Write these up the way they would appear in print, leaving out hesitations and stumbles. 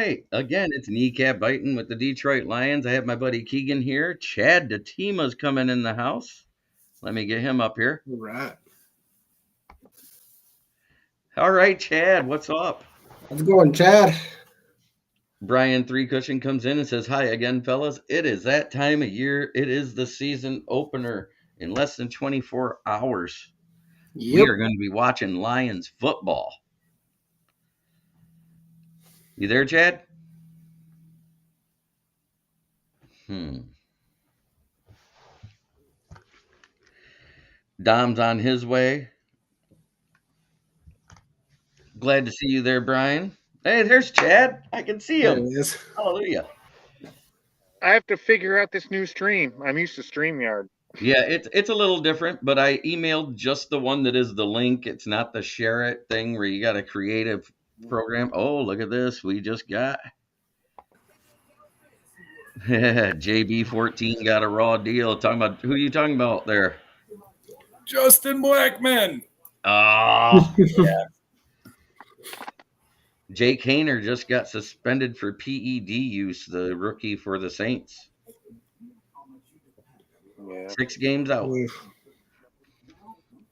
right. Again, it's kneecap biting with the Detroit Lions. I have my buddy Keegan here. Chad Datima's coming in the house. Let me get him up here. All right. All right, Chad, what's up? How's it going, Chad? Brian Three Cushion comes in and says, "Hi again, fellas. It is that time of year. It is the season opener. In less than 24 hours, we Yep. are going to be watching Lions football." You there, Chad? Dom's on his way. Glad to see you there, Brian. Hey, there's Chad. I can see There it him. is. Hallelujah. I have to figure out this new stream. I'm used to StreamYard. Yeah, it's a little different, but I emailed just the one that is the link. It's not the share it thing where you got a creative program. Oh, look at this. We just got JB14 got a raw deal. Talking about who are you talking about there? Justin Blackman. Oh, yeah. Jake Hayner just got suspended for PED use, the rookie for the Saints. Yeah. 6 games out.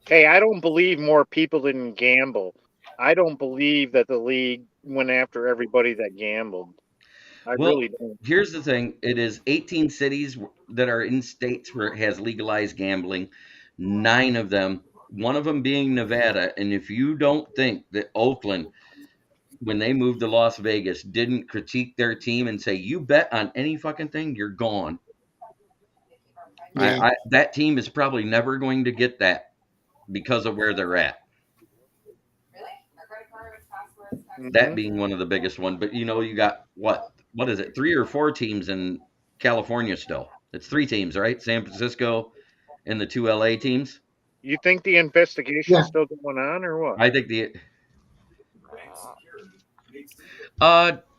Hey, I don't believe more people didn't gamble. I don't believe that the league went after everybody that gambled. I really don't. Here's the thing. It is 18 cities that are in states where it has legalized gambling. 9 of them, one of them being Nevada. And if you don't think that Oakland, when they moved to Las Vegas, didn't critique their team and say, you bet on any fucking thing, you're gone. Yeah. That team is probably never going to get that because of where they're at. That being one of the biggest one. But, you got what is it, 3 or 4 teams in California still? It's 3 teams, right? San Francisco and the 2 LA teams. You think the investigation is still going on or what? I think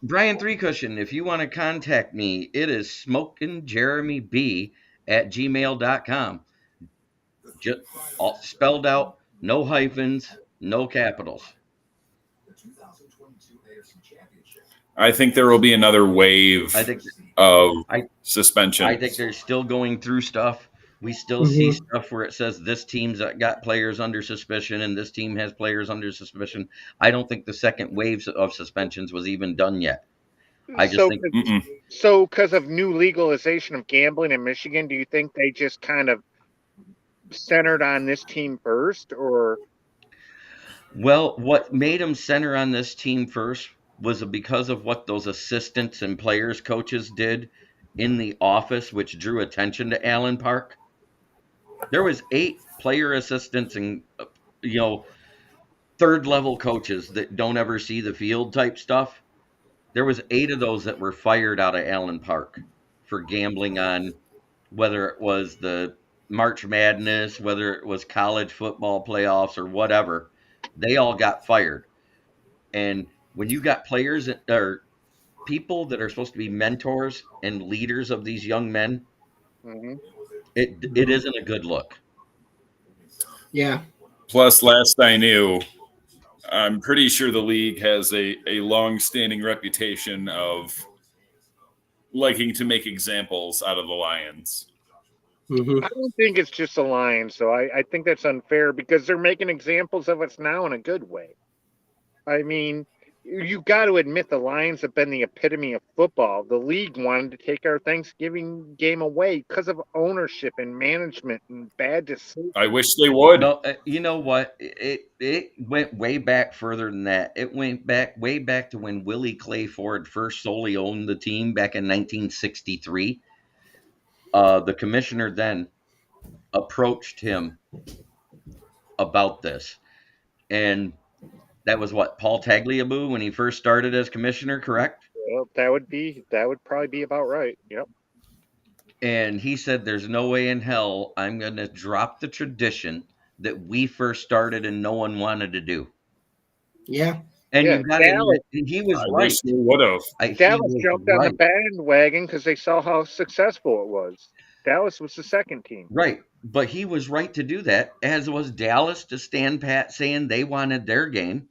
Brian Three Cushion, if you want to contact me, it is smokingjeremyb@gmail.com. Just all spelled out, no hyphens, no capitals. I think there will be another wave of suspension. I think they're still going through stuff. We still see stuff where it says this team's got players under suspicion and this team has players under suspicion. I don't think the second wave of suspensions was even done yet. I just think. So, because of new legalization of gambling in Michigan, do you think they just kind of centered on this team first, or? Well, what made them center on this team first was because of what those assistants and players coaches did in the office, which drew attention to Allen Park. There was 8 player assistants and, third level coaches that don't ever see the field type stuff. There was 8 of those that were fired out of Allen Park for gambling on whether it was the March Madness, whether it was college football playoffs or whatever. They all got fired. And when you got players or people that are supposed to be mentors and leaders of these young men, it isn't a good look. Yeah. Plus, last I knew, I'm pretty sure the league has a long-standing reputation of liking to make examples out of the Lions. I don't think it's just the Lions, though. I think that's unfair because they're making examples of us now in a good way. I mean, you got to admit the Lions have been the epitome of football. The league wanted to take our Thanksgiving game away because of ownership and management and bad decisions. I wish they would. No, you know what? It went way back further than that. It went way back to when Willie Clay Ford first solely owned the team back in 1963. The commissioner then approached him about this, and that was what, Paul Tagliabue when he first started as commissioner, correct? Well, that would probably be about right. Yep. And he said, "There's no way in hell I'm going to drop the tradition that we first started and no one wanted to do." Yeah. And you got to admit, he was right. Wish they would have. Dallas jumped on the bandwagon because they saw how successful it was. Dallas was the second team. Right. But he was right to do that, as was Dallas to stand pat saying they wanted their game.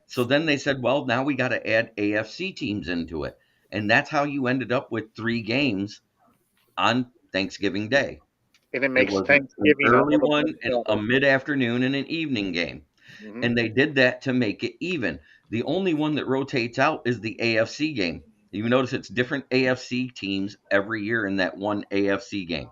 So then they said, well, now we got to add AFC teams into it. And that's how you ended up with 3 games on Thanksgiving Day. And it It makes was an Thanksgiving early all the one, and a better. mid-afternoon, and an evening game. Mhm. And they did that to make it even. The only one that rotates out is the AFC game. You notice it's different AFC teams every year in that one AFC game.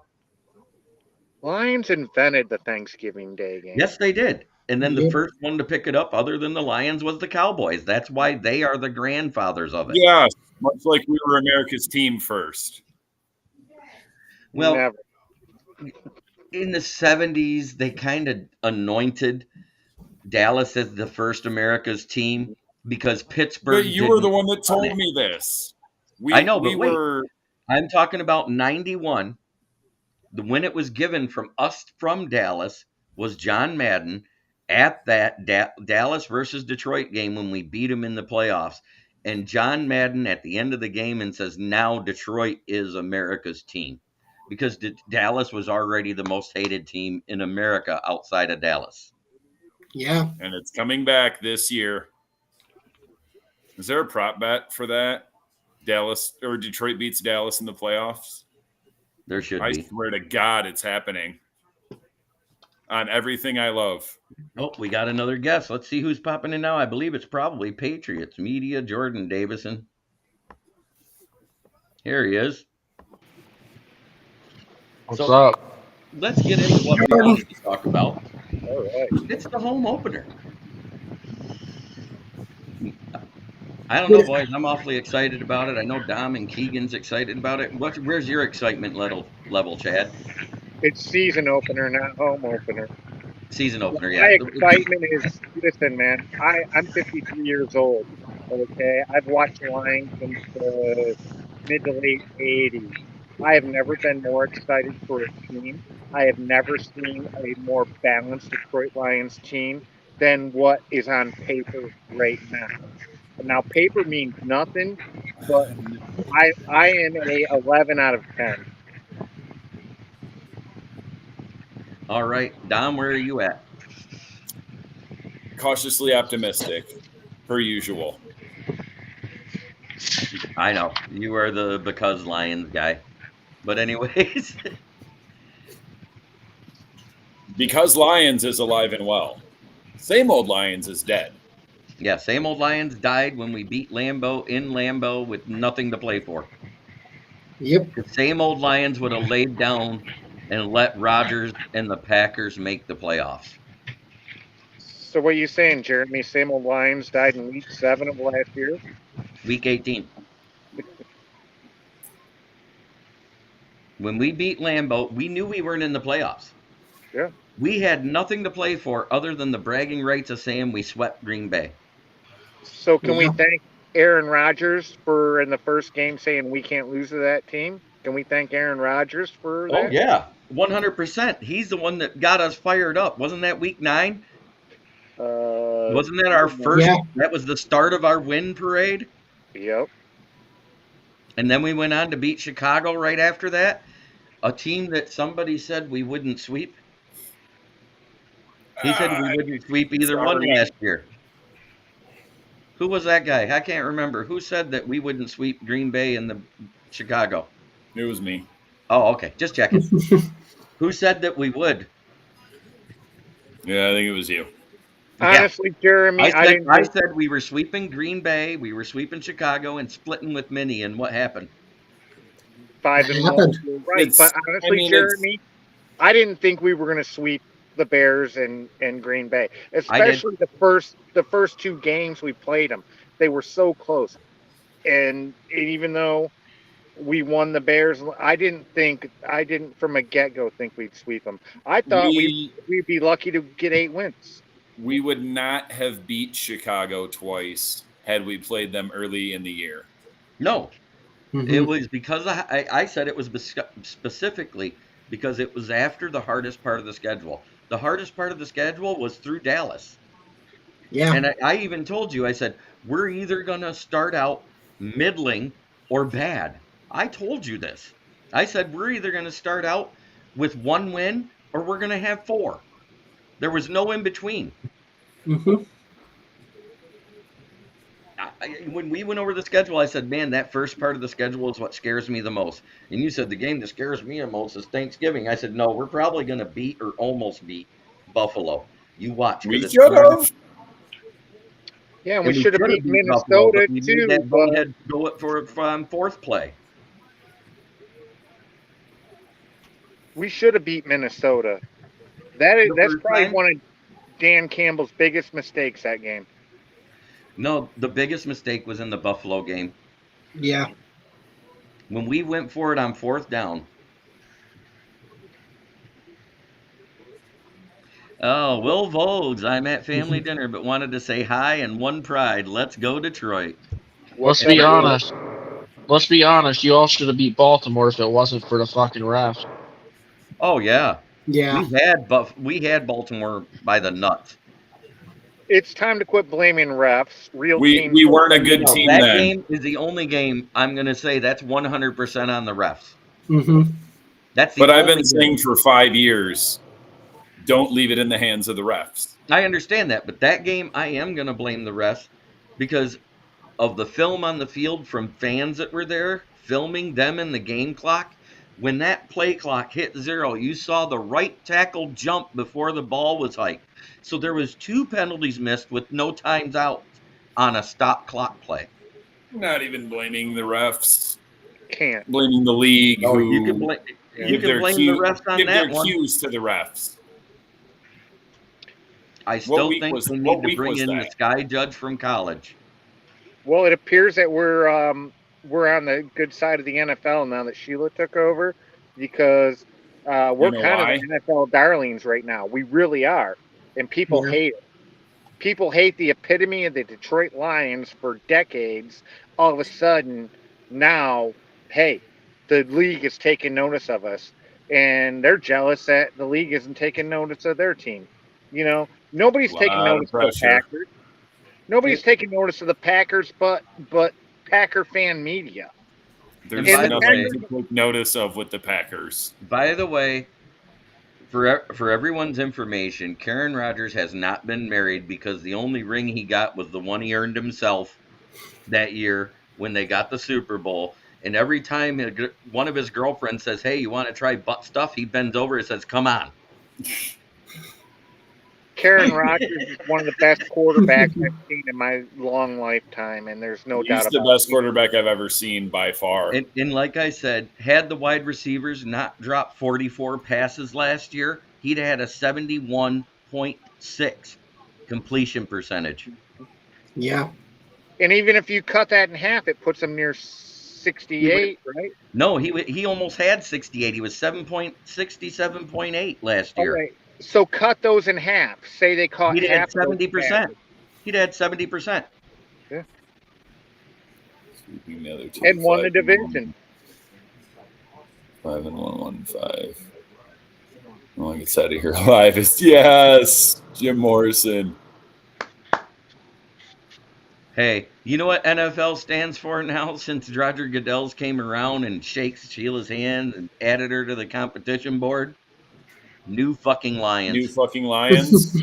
Lions invented the Thanksgiving Day game. Yes, they did. And then the Yep. first one to pick it up, other than the Lions, was the Cowboys. That's why they are the grandfathers of it. Yes, much like we were America's team first. Well, Never. in the 70s, they kind of anointed Dallas as the first America's team because Pittsburgh But you were the didn't one that run told it. me this. I know, we but wait. were I'm talking about 91. The when it was given from us from Dallas was John Madden at that Dallas versus Detroit game when we beat them in the playoffs. And John Madden at the end of the game and says, now Detroit is America's team. Because Dallas was already the most hated team in America outside of Dallas. Yeah. and it's coming back this year. Is there a prop bet for that? Dallas or Detroit beats Dallas in the playoffs? There should I be. swear to God, it's happening. On everything I love. Oh, we got another guest. Let's see who's popping in now. I believe it's probably Patriots Media, Jordan Davison. Here he is. What's So, up? let's get into what we wanted to talk about. All right. It's the home opener. I don't know, boys. I'm awfully excited about it. I know Dom and Keegan's excited about it. Where's your excitement level, Chad? It's season opener, not home opener. Season opener, yeah. My excitement is, listen, man, I'm 53 years old. Okay, I've watched the Lions since the mid to late 80s. I have never been more excited for a team. I have never seen a more balanced Detroit Lions team than what is on paper right now. Now, paper means nothing, but I am a 11 out of 10. All right, Dom, where are you at? Cautiously optimistic, per usual. I know you are the because Lions guy, but anyways, Because Lions is alive and well. Same old Lions is dead. yeah, same old Lions died when we beat Lambeau in Lambeau with nothing to play for. Yep. The same old Lions would have laid down and let Rodgers and the Packers make the playoffs. So what are you saying, Jeremy? Same old Lions died in week 7 of last year? Week 18. When we beat Lambeau, we knew we weren't in the playoffs. Yeah. We had nothing to play for other than the bragging rights of saying we swept Green Bay. So can we Yeah. thank Aaron Rodgers for in the first game saying we can't lose to that team? Can we thank Aaron Rodgers for that? Oh, yeah, 100%. He's the one that got us fired up. Wasn't that week 9? Wasn't that our first? Yeah. That was the start of our win parade. Yep. And then we went on to beat Chicago right after that. A team that somebody said we wouldn't sweep. He said we wouldn't sweep either one sorry. last year. Who was that guy? I can't remember. Who said that we wouldn't sweep Green Bay and the Chicago? It was me. Oh, okay. Just checking. Who said that we would? Yeah, I think it was you. Honestly, Jeremy, I said we were sweeping Green Bay, we were sweeping Chicago, and splitting with Minnie. And what happened? 5-1. happened. You're right, It's- but honestly, I mean, Jeremy, I didn't think we were going to sweep the Bears and Green Bay, especially the first 2 games we played them. They were so close, and even though we won the Bears, I didn't from a get-go think we'd sweep them. I thought we'd be lucky to get 8 wins. We would not have beat Chicago twice had we played them early in the year. No, Mhm. it was because I said it was specifically because it was after the hardest part of the schedule. The hardest part of the schedule was through Dallas. Yeah. And I even told you, I said, we're either going to start out middling or bad. I told you this. I said, we're either going to start out with 1 win or we're going to have 4. There was no in between. Mhm. when we went over the schedule, I said, man, that first part of the schedule is what scares me the most. And you said the game that scares me the most is Thanksgiving. I said, no, we're probably going to beat or almost beat Buffalo. You watch, because We it's should hard. have. Yeah, and And we we should have should have beat beat Buffalo, but Minnesota we made too. that But bonehead go it for fourth play. we should have beat Minnesota. The That's first probably time? one of Dan Campbell's biggest mistakes that game. No, the biggest mistake was in the Buffalo game. Yeah. When we went for it on fourth down. Oh, Will Vogues, I'm at family dinner, but wanted to say hi and one pride. Let's go Detroit. Let's be honest. Let's be honest. You all should have beat Baltimore if it wasn't for the fucking refs. Oh yeah, Yeah. we had Baltimore by the nuts. It's time to quit blaming refs. Real teams. We weren't a good No, team that then. game is the only game I'm going to say that's 100% on the refs. Mm-hmm. That's the But I've only been saying game. for 5 years, don't leave it in the hands of the refs. I understand that, but that game I am going to blame the refs because of the film on the field from fans that were there filming them in the game clock. When that play clock hit 0, you saw the right tackle jump before the ball was hiked. So there was 2 penalties missed with no times out on a stop clock play. Not even blaming the refs. Can't. Blaming the league No, who you can blame the refs on give that their one. cues to the refs. I still think we need to week bring was in the that? Sky Judge from college. Well, it appears that we're on the good side of the NFL now that Sheila took over, because we're know kind why? of the NFL darlings right now. We really are, and people Yeah. hate it. People hate the epitome of the Detroit Lions for decades. All of a sudden, now, hey, the league is taking notice of us, and they're jealous that the league isn't taking notice of their team. You know, nobody's taking Lot of notice of the pressure. Packers. Nobody's taking notice of the Packers, but Packer fan media. There's And by the nothing way- to take notice of with the Packers. By the way, for everyone's information, Karen Rodgers has not been married because the only ring he got was the one he earned himself that year when they got the Super Bowl. And every time one of his girlfriends says, "Hey, you want to try butt stuff?" he bends over and says, "Come on." Karen Rodgers is one of the best quarterbacks I've seen in my long lifetime, and there's no doubt He's the about best quarterback I've ever seen by far. And like I said, had the wide receivers not dropped 44 passes last year, he'd had a 71.6 completion percentage. Yeah. And even if you cut that in half, it puts him near 68, right? No, he almost had 68. He was 67.8 last All year. right. So cut those in half. Say they caught He'd half had 70%. He'd had 70%. Sweeping the other two, and won the 5-1, division. 5-1-1-5. Oh, gets out of here alive. Yes, Jim Morrison. Hey, you know what NFL stands for now since Roger Goodell's came around and shakes Sheila's hand and added her to the competition board? New fucking Lions. New fucking Lions.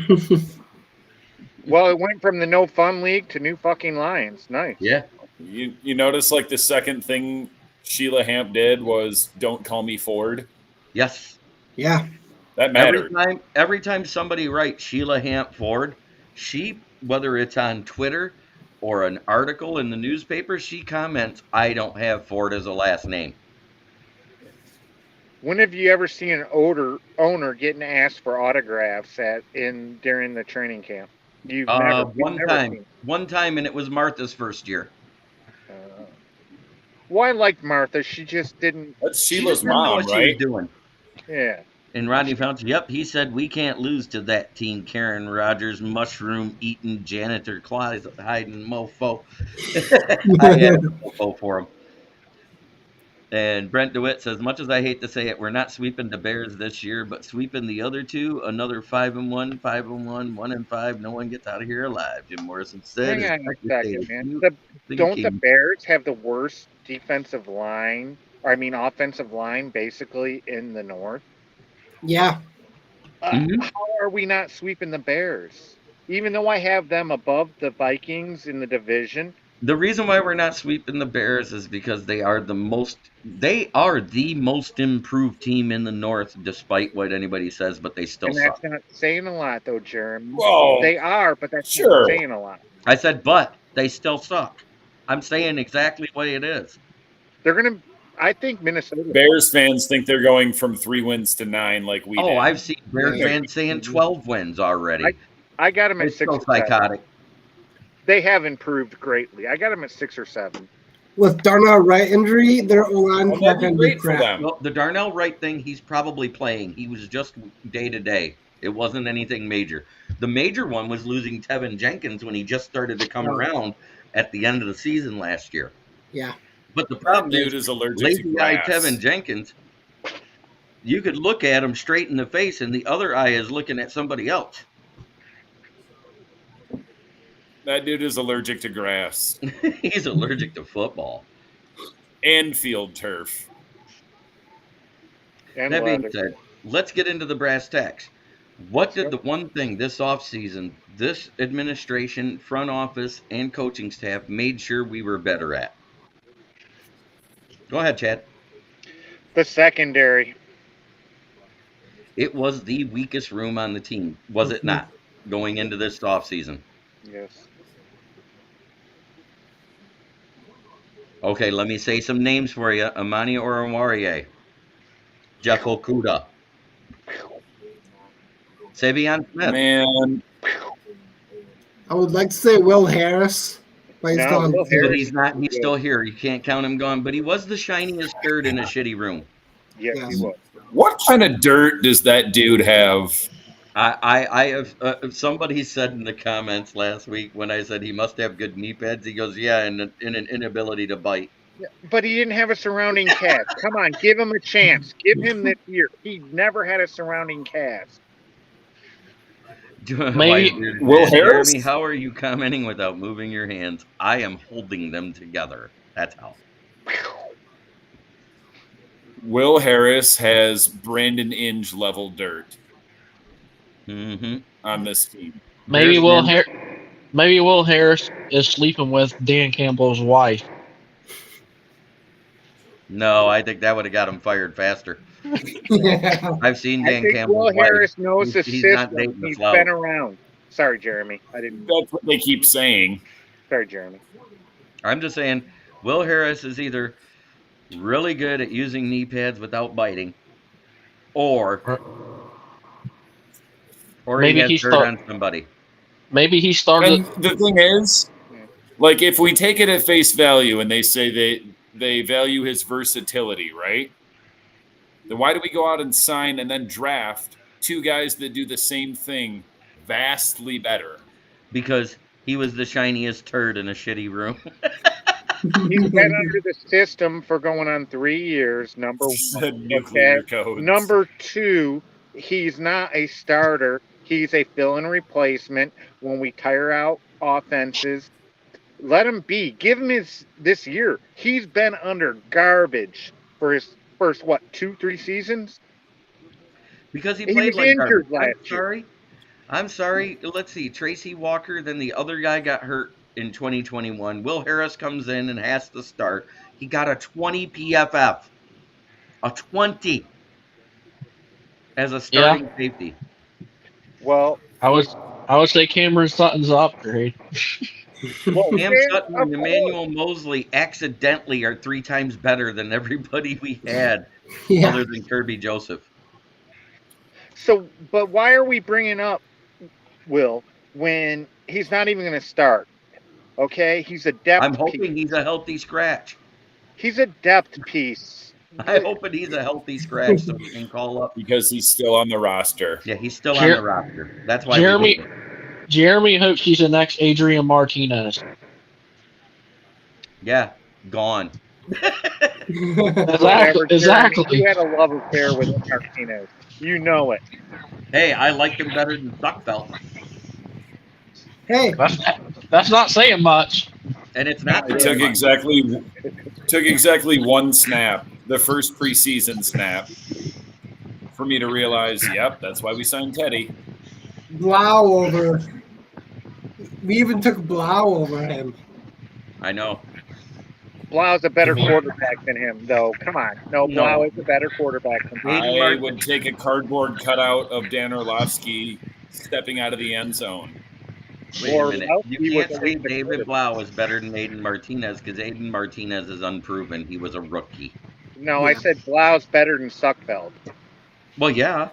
Well, it went from the no fun league to new fucking Lions. Nice. Yeah. You notice like the second thing Sheila Hamp did was "Don't call me Ford." Yes. Yeah. That mattered. Every time somebody writes Sheila Hamp Ford, she, whether it's on Twitter or an article in the newspaper, she comments, "I don't have Ford as a last name." When have you ever seen an owner getting asked for autographs during the training camp? You've never. One time, and it was Martha's first year. Well, I liked Martha. She just didn't. That's She Sheila's just didn't know mom, what she right? was doing. Yeah. And Rodney Fountain, yep, he said, "We can't lose to that team, Karen Rodgers, mushroom-eating janitor closet hiding mofo." I had a mofo for him. And Brent DeWitt says, "Much as I hate to say it, we're not sweeping the Bears this year, but sweeping the other two, another 5-1, 5-1, 1-5. No one gets out of here alive." Jim Morrison said. Hang on a second, man. The Don't the Bears have the worst offensive line, basically, in the North? Yeah. How are we not sweeping the Bears? Even though I have them above the Vikings in the division, The reason why we're not sweeping the Bears is because they are the most improved team in the North, despite what anybody says, but they still And that's suck. not saying a lot, though, Jeremy. Well, They are, but that's sure. not saying a lot. I said, but they still suck. I'm saying exactly what it is. They're going to, I think Minnesota. Bears fans think they're going from 3 wins to 9 like we did. Oh, I've seen Bears Yeah. fans saying 12 wins already. I got them at It's 6 so or 7. psychotic. They have improved greatly. I got them at 6 or 7. With Darnell Wright injury, their O-line Well, not that'd be going to be great for crap. them. Well, the Darnell Wright thing, he's probably playing. He was just day to day. It wasn't anything major. The major one was losing Tevin Jenkins when he just started to come around at the end of the season last year. Yeah. But the problem Dude is, is allergic to lazy eye grass. Tevin Jenkins, you could look at him straight in the face, and the other eye is looking at somebody else. That dude is allergic to grass He's allergic to football. and field turf. And That being leather. said, let's get into the brass tacks. What did the one thing this offseason, this administration, front office, and coaching staff made sure we were better at? Go ahead, Chad. The secondary. It was the weakest room on the team, was it not, going into this offseason? Yes. Okay, let me say some names for you. Amani Oruwariye, Jeff Okuda, Savion Smith. Man, I would like to say Will Harris, but he's No, gone. Will But Harris- he's not. He's still here. You can't count him gone. But he was the shiniest turd in a shitty room. Yes, Yes. he was. what kind of dirt does that dude have? I have. Somebody said in the comments last week when I said he must have good knee pads. He goes, yeah, and an inability to bite. But he didn't have a surrounding cast. Come on, give him a chance. Give him this year. He never had a surrounding cast. Maybe- Will Harris? Jeremy, how are you commenting without moving your hands? I am holding them together. That's how. Will Harris has Brandon Inge level dirt Mm-hmm. on this team. Maybe Bears Will Harris is sleeping with Dan Campbell's wife. No, I think that would have got him fired faster. Yeah. I've seen I Dan think Campbell's Will wife. Harris knows the He's not system. dating the He's flout. been around. Sorry, Jeremy. I didn't. That's what they keep saying. Sorry, Jeremy. I'm just saying, Will Harris is either really good at using knee pads without biting, or Maybe he has he's dirt thought- on somebody. Maybe he started. And the thing is, like, if we take it at face value and they say they value his versatility, right? Then why do we go out and sign and then draft 2 guys that do the same thing vastly better? Because he was the shiniest turd in a shitty room. He's been under the system for going on 3 years. Number one. Nuclear codes. Number 2, he's not a starter. He's a fill-in replacement. When we tire out offenses, let him be. Give him this year. He's been under garbage for his first 2-3 seasons. Because he He played was like injured garbage. last year. I'm sorry. Let's see. Tracy Walker, then the other guy got hurt in 2021. Will Harris comes in and has to start. He got a 20 PFF. A 20 as a starting safety. Well, I would say Cameron Sutton's an upgrade. well Cam yeah, Sutton of and Emmanuel Mosley accidentally are 3 times better than everybody we had Yeah. other than Kirby Joseph. So, but why are we bringing up Will when he's not even going to start? Okay, he's a depth. I'm hoping he's a healthy scratch. He's a depth piece. I'm hoping he's a healthy scratch so we can call up. Because he's still on the roster. Yeah, he's still on the roster. That's why Jeremy- we hate him. Jeremy hopes he's the next Adrian Martinez. Yeah, gone. Whatever, Exactly. Jeremy, you had a love affair with Martinez. You know it. Hey, I liked him better than Duckfelt. Hey, That's not saying much. And it's not It really took exactly 1 snap, the first preseason snap, for me to realize, yep, that's why we signed Teddy. Blau over. We even took Blau over him. I know. Blau's a better I mean- quarterback than him, though. Come on. No, No. Blau is a better quarterback than him. Hayden I Martin- would take a cardboard cutout of Dan Orlovsky stepping out of the end zone. Wait a Or minute. else You he was can't at say least a David quarterback. Blau is better than Aiden Martinez because Aiden Martinez is unproven. He was a rookie. No, I Yeah. said Blau's better than Suckfeld. Well, yeah.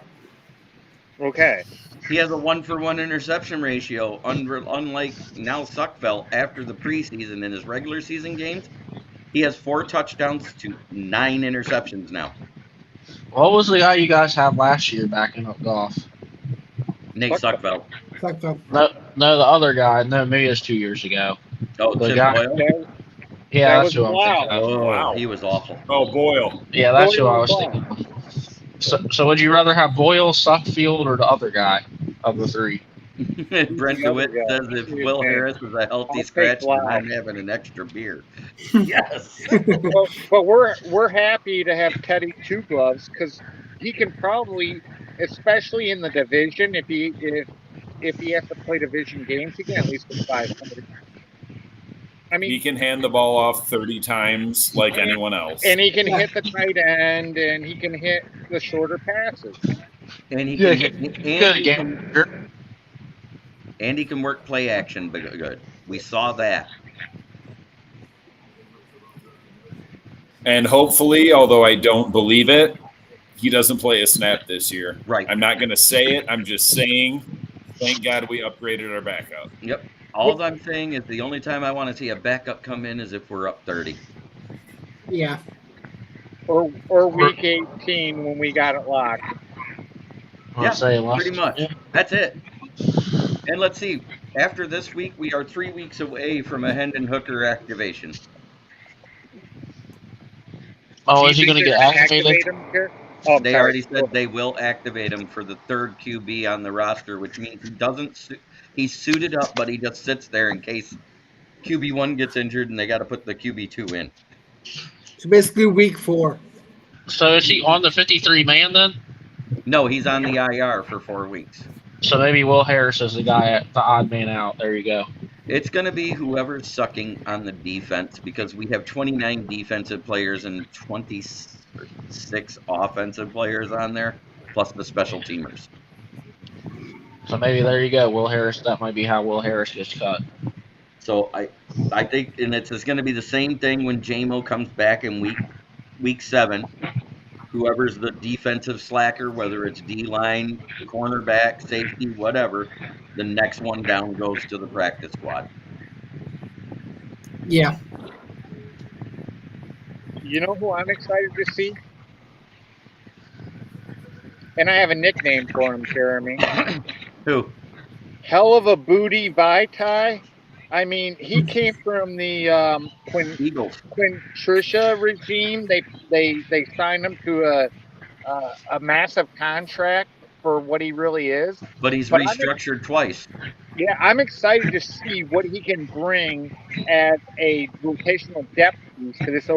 Okay. He has a 1-for-1 interception ratio, unlike now Suckfelt after the preseason in his regular season games. He has 4 touchdowns to 9 interceptions now. What was the guy you guys had last year backing up Goff? Nate Suckfelt. Sucked up. No, the other guy. No, maybe it was 2 years ago. Oh, The Tim guy- Boyle. That, Yeah, That that's was who I'm thinking Blau. of. Oh, Wow. he was awful. Oh, Boyle. Yeah, that's who Boyle I was was thinking of. So would you rather have Boyle, Suckfield, or the other guy of the three? Brent the other DeWitt guy? says if Who's his Will name? Harris was a healthy I'll take scratch, then Blau. I'm having an extra beer. Yes. but we're happy to have Teddy Two Gloves because he can probably, especially in the division, if he has to play division games, he can at least get 500. I He mean, can hand the ball off 30 times like anyone else. and he can Yeah. hit the tight end, and he can hit the shorter passes. And he Yeah, can hit, good and, game. and he can work play action good. We saw that. And hopefully, although I don't believe it, he doesn't play a snap this year. Right. I'm not going to say it. I'm just saying, thank God we upgraded our backup. Yep. All I'm saying is the only time I want to see a backup come in is if we're up 30. Yeah. Or week 18 when we got it locked. Yeah, Say pretty much. Yeah. That's it. And let's see. After this week, we are 3 weeks away from a Hendon Hooker activation. Oh, Do is you he going to think get they're gonna activated? activate him here? Oh, I'm They sorry. already said they will activate him for the 3rd QB on the roster, which means he doesn't. He's suited up, but he just sits there in case QB1 gets injured and they got to put the QB2 in. So basically week 4. So is he on the 53 man then? No, he's on the IR for 4 weeks. So maybe Will Harris is the guy, the odd man out. There you go. It's going to be whoever's sucking on the defense because we have 29 defensive players and 26 offensive players on there, plus the special teamers. So maybe there you go. Will Harris. That might be how Will Harris gets cut. So I think, and it's going to be the same thing when JMO comes back in week 7. Whoever's the defensive slacker, whether it's D-line, cornerback, safety, whatever, the next one down goes to the practice squad. Yeah. You know who I'm excited to see? And I have a nickname for him, Jeremy. Who? Hell of a booty Vitae. I mean, he came from the Eagles. Quinn Trisha regime. They signed him to a massive contract for what he really is. But he's But restructured twice. Yeah, I'm excited to see what he can bring as a rotational depth piece to this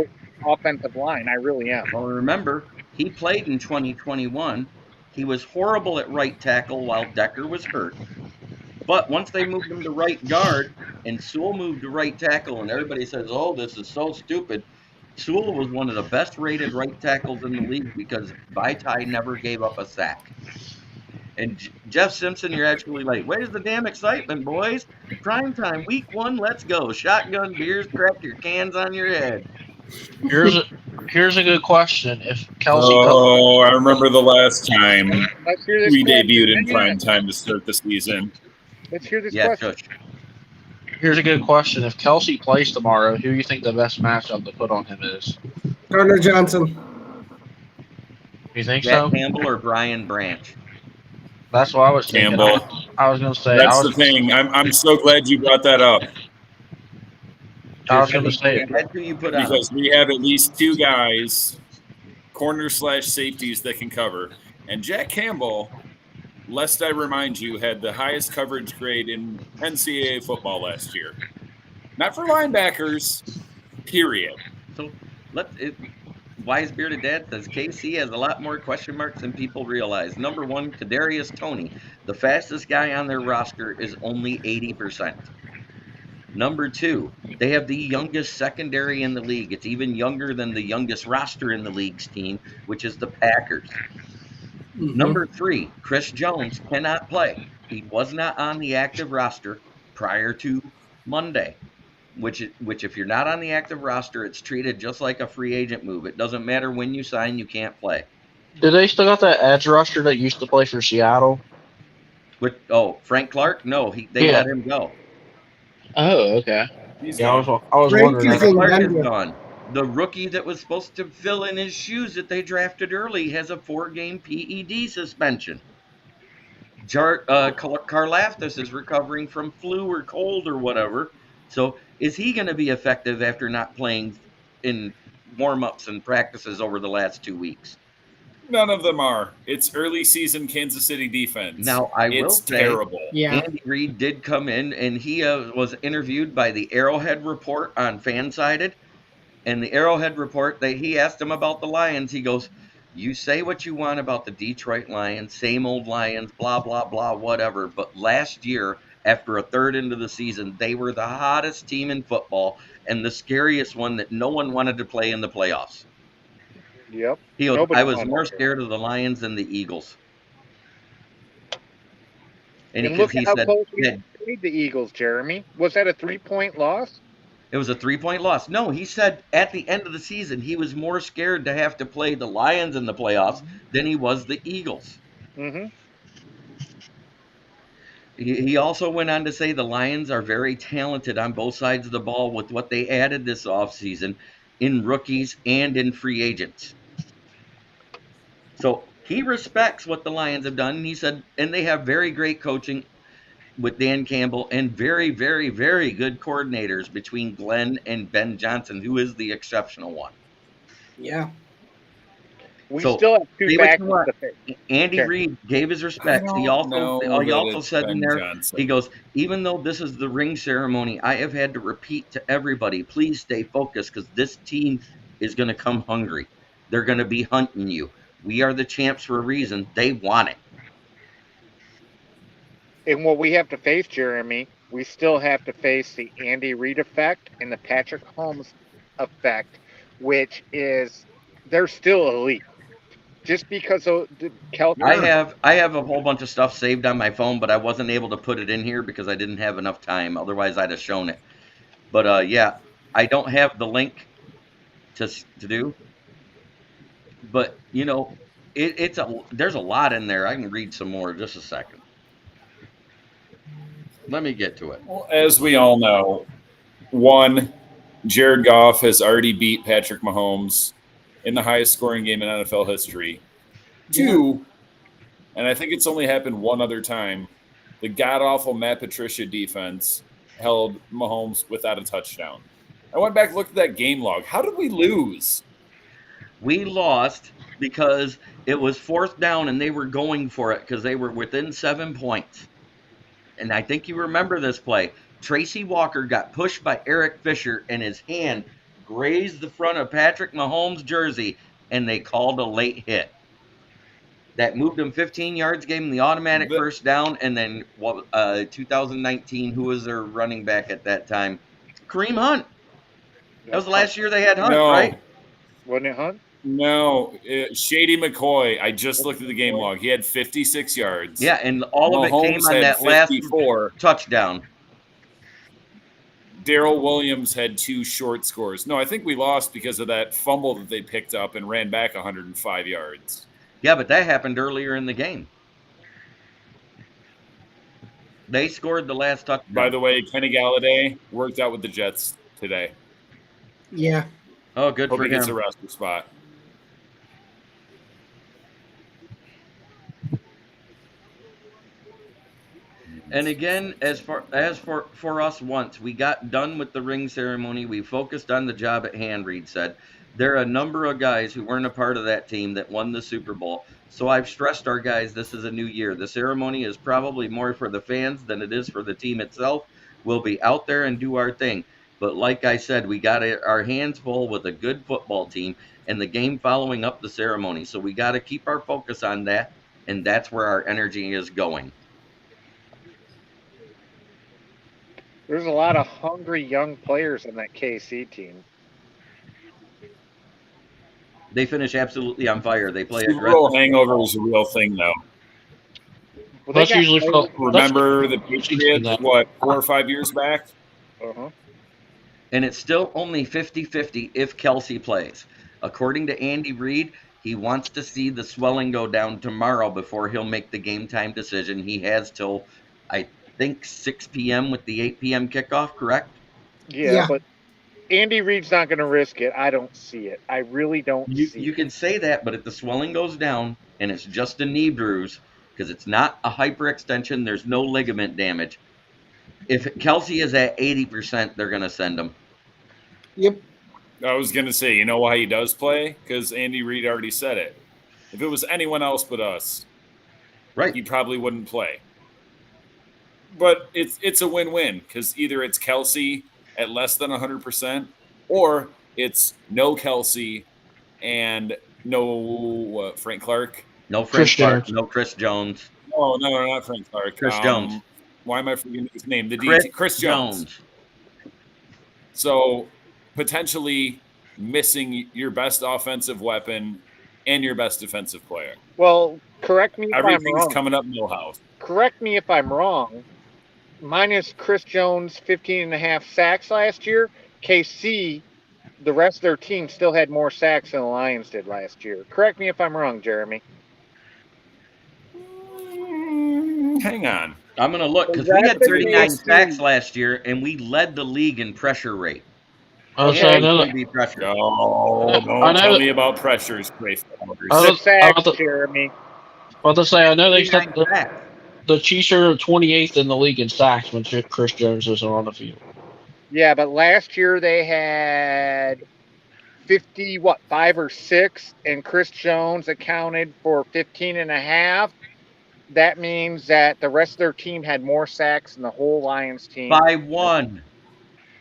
offensive line. I really am. Well, remember, he played in 2021. He was horrible at right tackle while Decker was hurt. But once they moved him to right guard and Sewell moved to right tackle, and everybody says, oh, this is so stupid. Sewell was one of the best rated right tackles in the league because Vitae never gave up a sack. And Jeff Simpson, you're actually like, where's the damn excitement, boys? Prime time, week 1, let's go. Shotgun beers, crack your cans on your head. Here's a good question. If Kelsey, Oh, I remember the last time Let's hear this we question. debuted in Hang prime on. time to start the season. Let's hear this Yeah, question. shush. here's a good question. If Kelsey plays tomorrow, who do you think the best matchup to put on him is? Gardner Johnson. You think Jack so? Campbell or Brian Branch? That's what I was thinking. Campbell. I was going to say. That's the thing. I'm so glad you brought that up I was going to say. That's who you put on. because we have at least 2 guys, corner/safeties that can cover. And Jack Campbell, lest I remind you, had the highest coverage grade in NCAA football last year. Not for linebackers, period. So Wise Bearded Dad says KC has a lot more question marks than people realize. Number 1, Kadarius Toney. The fastest guy on their roster is only 80%. Number 2, they have the youngest secondary in the league. It's even younger than the youngest roster in the league's team, which is the Packers. Number 3, Chris Jones cannot play. He was not on the active roster prior to Monday, which if you're not on the active roster, it's treated just like a free agent move. It doesn't matter when you sign, you can't play. Do they still got that edge rusher that used to play for Seattle? Frank Clark? No, they Yeah. let him go. Oh, okay. He's Yeah, I gone. was Frank wondering. is Frank in Clark is Denver. gone. The rookie that was supposed to fill in his shoes that they drafted early has a 4-game PED suspension. Karlaftis is recovering from flu or cold or whatever. So is he going to be effective after not playing in warm-ups and practices over the last 2 weeks? None of them are. It's early season Kansas City defense. Now, I will It's say, terrible. Yeah. Andy Reid did come in, and he was interviewed by the Arrowhead Report on Fansided. And the Arrowhead Report, he asked him about the Lions. He goes, "You say what you want about the Detroit Lions, same old Lions, blah, blah, blah, whatever. But last year, after a third into the season, they were the hottest team in football and the scariest one that no one wanted to play in the playoffs." Yep. He goes, Nobody "I was wanted more to. scared of the Lions than the Eagles." And And look he at how said close we that played the Eagles, Jeremy. Was that a 3-point loss? it was a 3-point loss. No, he said at the end of the season, he was more scared to have to play the Lions in the playoffs than he was the Eagles. Mm-hmm. He also went on to say the Lions are very talented on both sides of the ball with what they added this offseason in rookies and in free agents. So he respects what the Lions have done. He said, and they have very great coaching with Dan Campbell and very, very, very good coordinators between Glenn and Ben Johnson, who is the exceptional one. Yeah. We So still have 2 say what you tackles want. to face. Andy Okay. Reid gave his I respects. He don't know that it's said in Ben there, Johnson. he goes, "Even though this is the ring ceremony, I have had to repeat to everybody, please stay focused because this team is going to come hungry. They're going to be hunting you. We are the champs for a reason. They want it." And what we have to face, Jeremy, we still have to face the Andy Reid effect and the Patrick Holmes effect, which is they're still elite. Just because of the I have a whole bunch of stuff saved on my phone, but I wasn't able to put it in here because I didn't have enough time. Otherwise, I'd have shown it. But yeah, I don't have the link to do. But there's a lot in there. I can read some more. Just a second. Let me get to it. Well, as we all know, one, Jared Goff has already beat Patrick Mahomes in the highest scoring game in NFL history. Two, and I think it's only happened one other time, the god-awful Matt Patricia defense held Mahomes without a touchdown. I went back and looked at that game log. How did we lose? We lost because it was 4th down and they were going for it because they were within 7 points. And I think you remember this play. Tracy Walker got pushed by Eric Fisher and his hand grazed the front of Patrick Mahomes' jersey and they called a late hit. That moved him 15 yards, gave him the automatic first down, and then 2019, who was their running back at that time? Kareem Hunt. That was the last year they had Hunt, right? Wasn't it Hunt? No, Shady McCoy. I just looked at the game log. He had 56 yards. Yeah, and all of it came Mahomes on had that 54. last touchdown. Darrell Williams had 2 short scores. No, I think we lost because of that fumble that they picked up and ran back 105 yards. Yeah, but that happened earlier in the game. They scored the last touchdown. By the way, Kenny Galladay worked out with the Jets today. Yeah. Oh, good Hope for he gets a him. roster spot. And again, as for us, once we got done with the ring ceremony, we focused on the job at hand. Reid said there are a number of guys who weren't a part of that team that won the Super Bowl. So I've stressed our guys, this is a new year. The ceremony is probably more for the fans than it is for the team itself. We'll be out there and do our thing. But like I said, we got our hands full with a good football team and the game following up the ceremony. So we got to keep our focus on that, and that's where our energy is going. There's a lot of hungry young players on that KC team. They finish absolutely on fire. They play Super Bowl aggressive. hangover is a real thing, though. Well, That's usually players- Remember the That's- Patriots, what, 4 or 5 years back? Uh-huh. And it's still only 50-50 if Kelsey plays. According to Andy Reid, he wants to see the swelling go down tomorrow before he'll make the game time decision. He has till, I think, 6 p.m. with the 8 p.m. kickoff, correct? Yeah, but Andy Reid's not going to risk it. I don't see it. I really don't see You it. can say that, but if the swelling goes down and it's just a knee bruise, because it's not a hyperextension, there's no ligament damage. If Kelsey is at 80%, they're going to send him. Yep. I was going to say, you know why he does play? Because Andy Reid already said it. If it was anyone else but us, Right. he probably wouldn't play. But it's a win-win because either it's Kelsey at less than 100%, or it's no Kelsey and no Frank Clark. No Frank Chris Clark, Jones. no Chris Jones. No, not Frank Clark. Chris Jones. Why am I forgetting his name? The Chris DT, Chris Jones. So potentially missing your best offensive weapon and your best defensive player. Well, correct me if I'm Everything's wrong. coming up Millhouse. Correct me if I'm wrong. Minus Chris Jones' 15.5 sacks last year, KC, the rest of their team still had more sacks than the Lions did last year. Correct me if I'm wrong, Jeremy. Hang on. I'm going to look because we had 39 sacks last year, and we led the league in pressure rate. I was saying, I know, Be pressure. No, I don't know tell that- me about pressures, Gray Flowers. I The was- sacks, I was- Jeremy. Well, to say, I know they said 39 sacks. the Chiefs are 28th in the league in sacks when Chris Jones isn't on the field. Yeah, but last year they had 5 or 6, and Chris Jones accounted for 15.5. That means that the rest of their team had more sacks than the whole Lions team. By 1.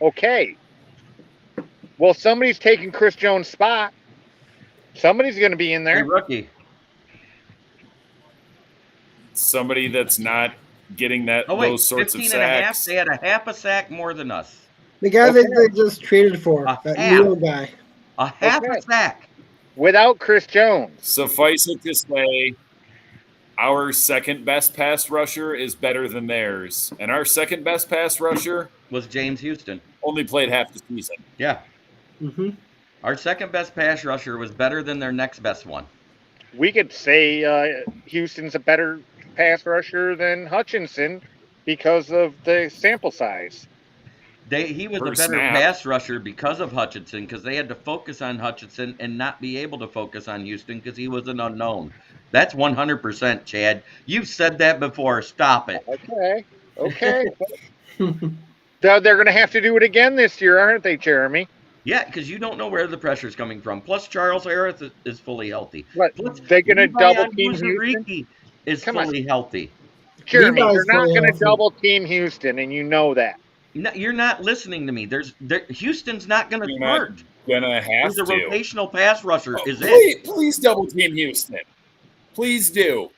Okay. Well, somebody's taking Chris Jones' spot. Somebody's going to be in Hey, there. rookie. Somebody that's not getting Oh, wait. those sorts of 15 and a half. sacks. They had a half a sack more than us. The guy that they just traded for, A that half. Neil guy. A half Okay. a sack. Without Chris Jones. Suffice it to say, our second best pass rusher is better than theirs. And our second best pass rusher Was James Houston. only played half the season. Yeah. Mm-hmm. Our second best pass rusher was better than their next best one. We could say Houston's a better pass rusher than Hutchinson because of the sample size. He was Per a better snap. pass rusher because of Hutchinson, because they had to focus on Hutchinson and not be able to focus on Houston because he was an unknown. That's 100%, Chad. You've said that before. Stop it. Okay. They're going to have to do it again this year, aren't they, Jeremy? Yeah, because you don't know where the pressure's coming from. Plus, Charles Harris is fully healthy. What? Plus, They're going to Levi double team Houston? Onwuzurike is Come on. fully healthy. Jeremy, Levi's they're not fully going to healthy. double team Houston, and you know that. No, you're not listening to me. Houston's not going to You're not start. Gonna have He's a to. rotational pass rusher. Is it? Please double team Houston. Please do.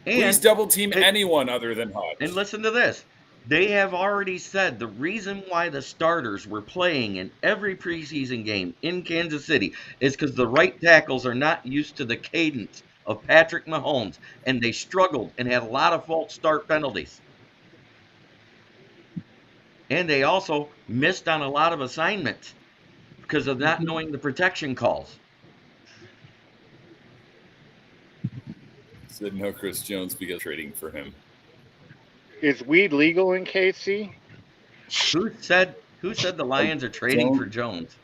Please And double team and- anyone other than Hutch. And listen to this. They have already said the reason why the starters were playing in every preseason game in Kansas City is because the right tackles are not used to the cadence of Patrick Mahomes, and they struggled and had a lot of false start penalties. And they also missed on a lot of assignments because of not knowing the protection calls. Said no Chris Jones because trading for him. Is weed legal in KC? Who said the Lions are trading for Jones?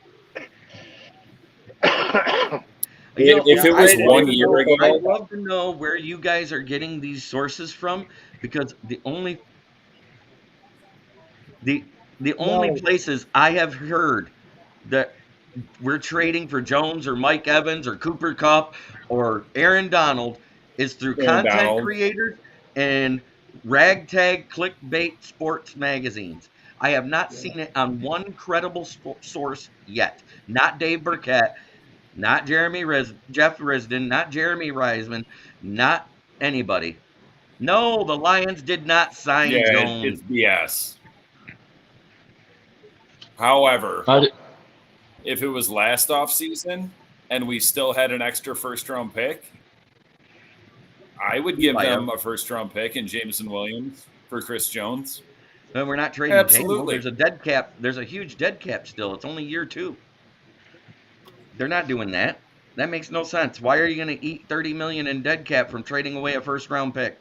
If it was 1 year ago, I'd love to know where you guys are getting these sources from, because the only places I have heard that we're trading for Jones or Mike Evans or Cooper Kupp or Aaron Donald is through Aaron content Donald. creators and ragtag clickbait sports magazines. I have not seen it on one credible source yet. Not Dave Burkett, not Jeff Risdon, not Jeremy Reisman, not anybody. No, the Lions did not sign Yeah, Jones. it's BS. However, I, if it was last offseason and we still had an extra first-round pick, I would give Might them have. a first-round pick in Jameson Williams for Chris Jones. But we're not trading Absolutely. There's a dead cap. There's a huge dead cap still. It's only year 2. They're not doing that. That makes no sense. Why are you going to eat $30 million in dead cap from trading away a first-round pick?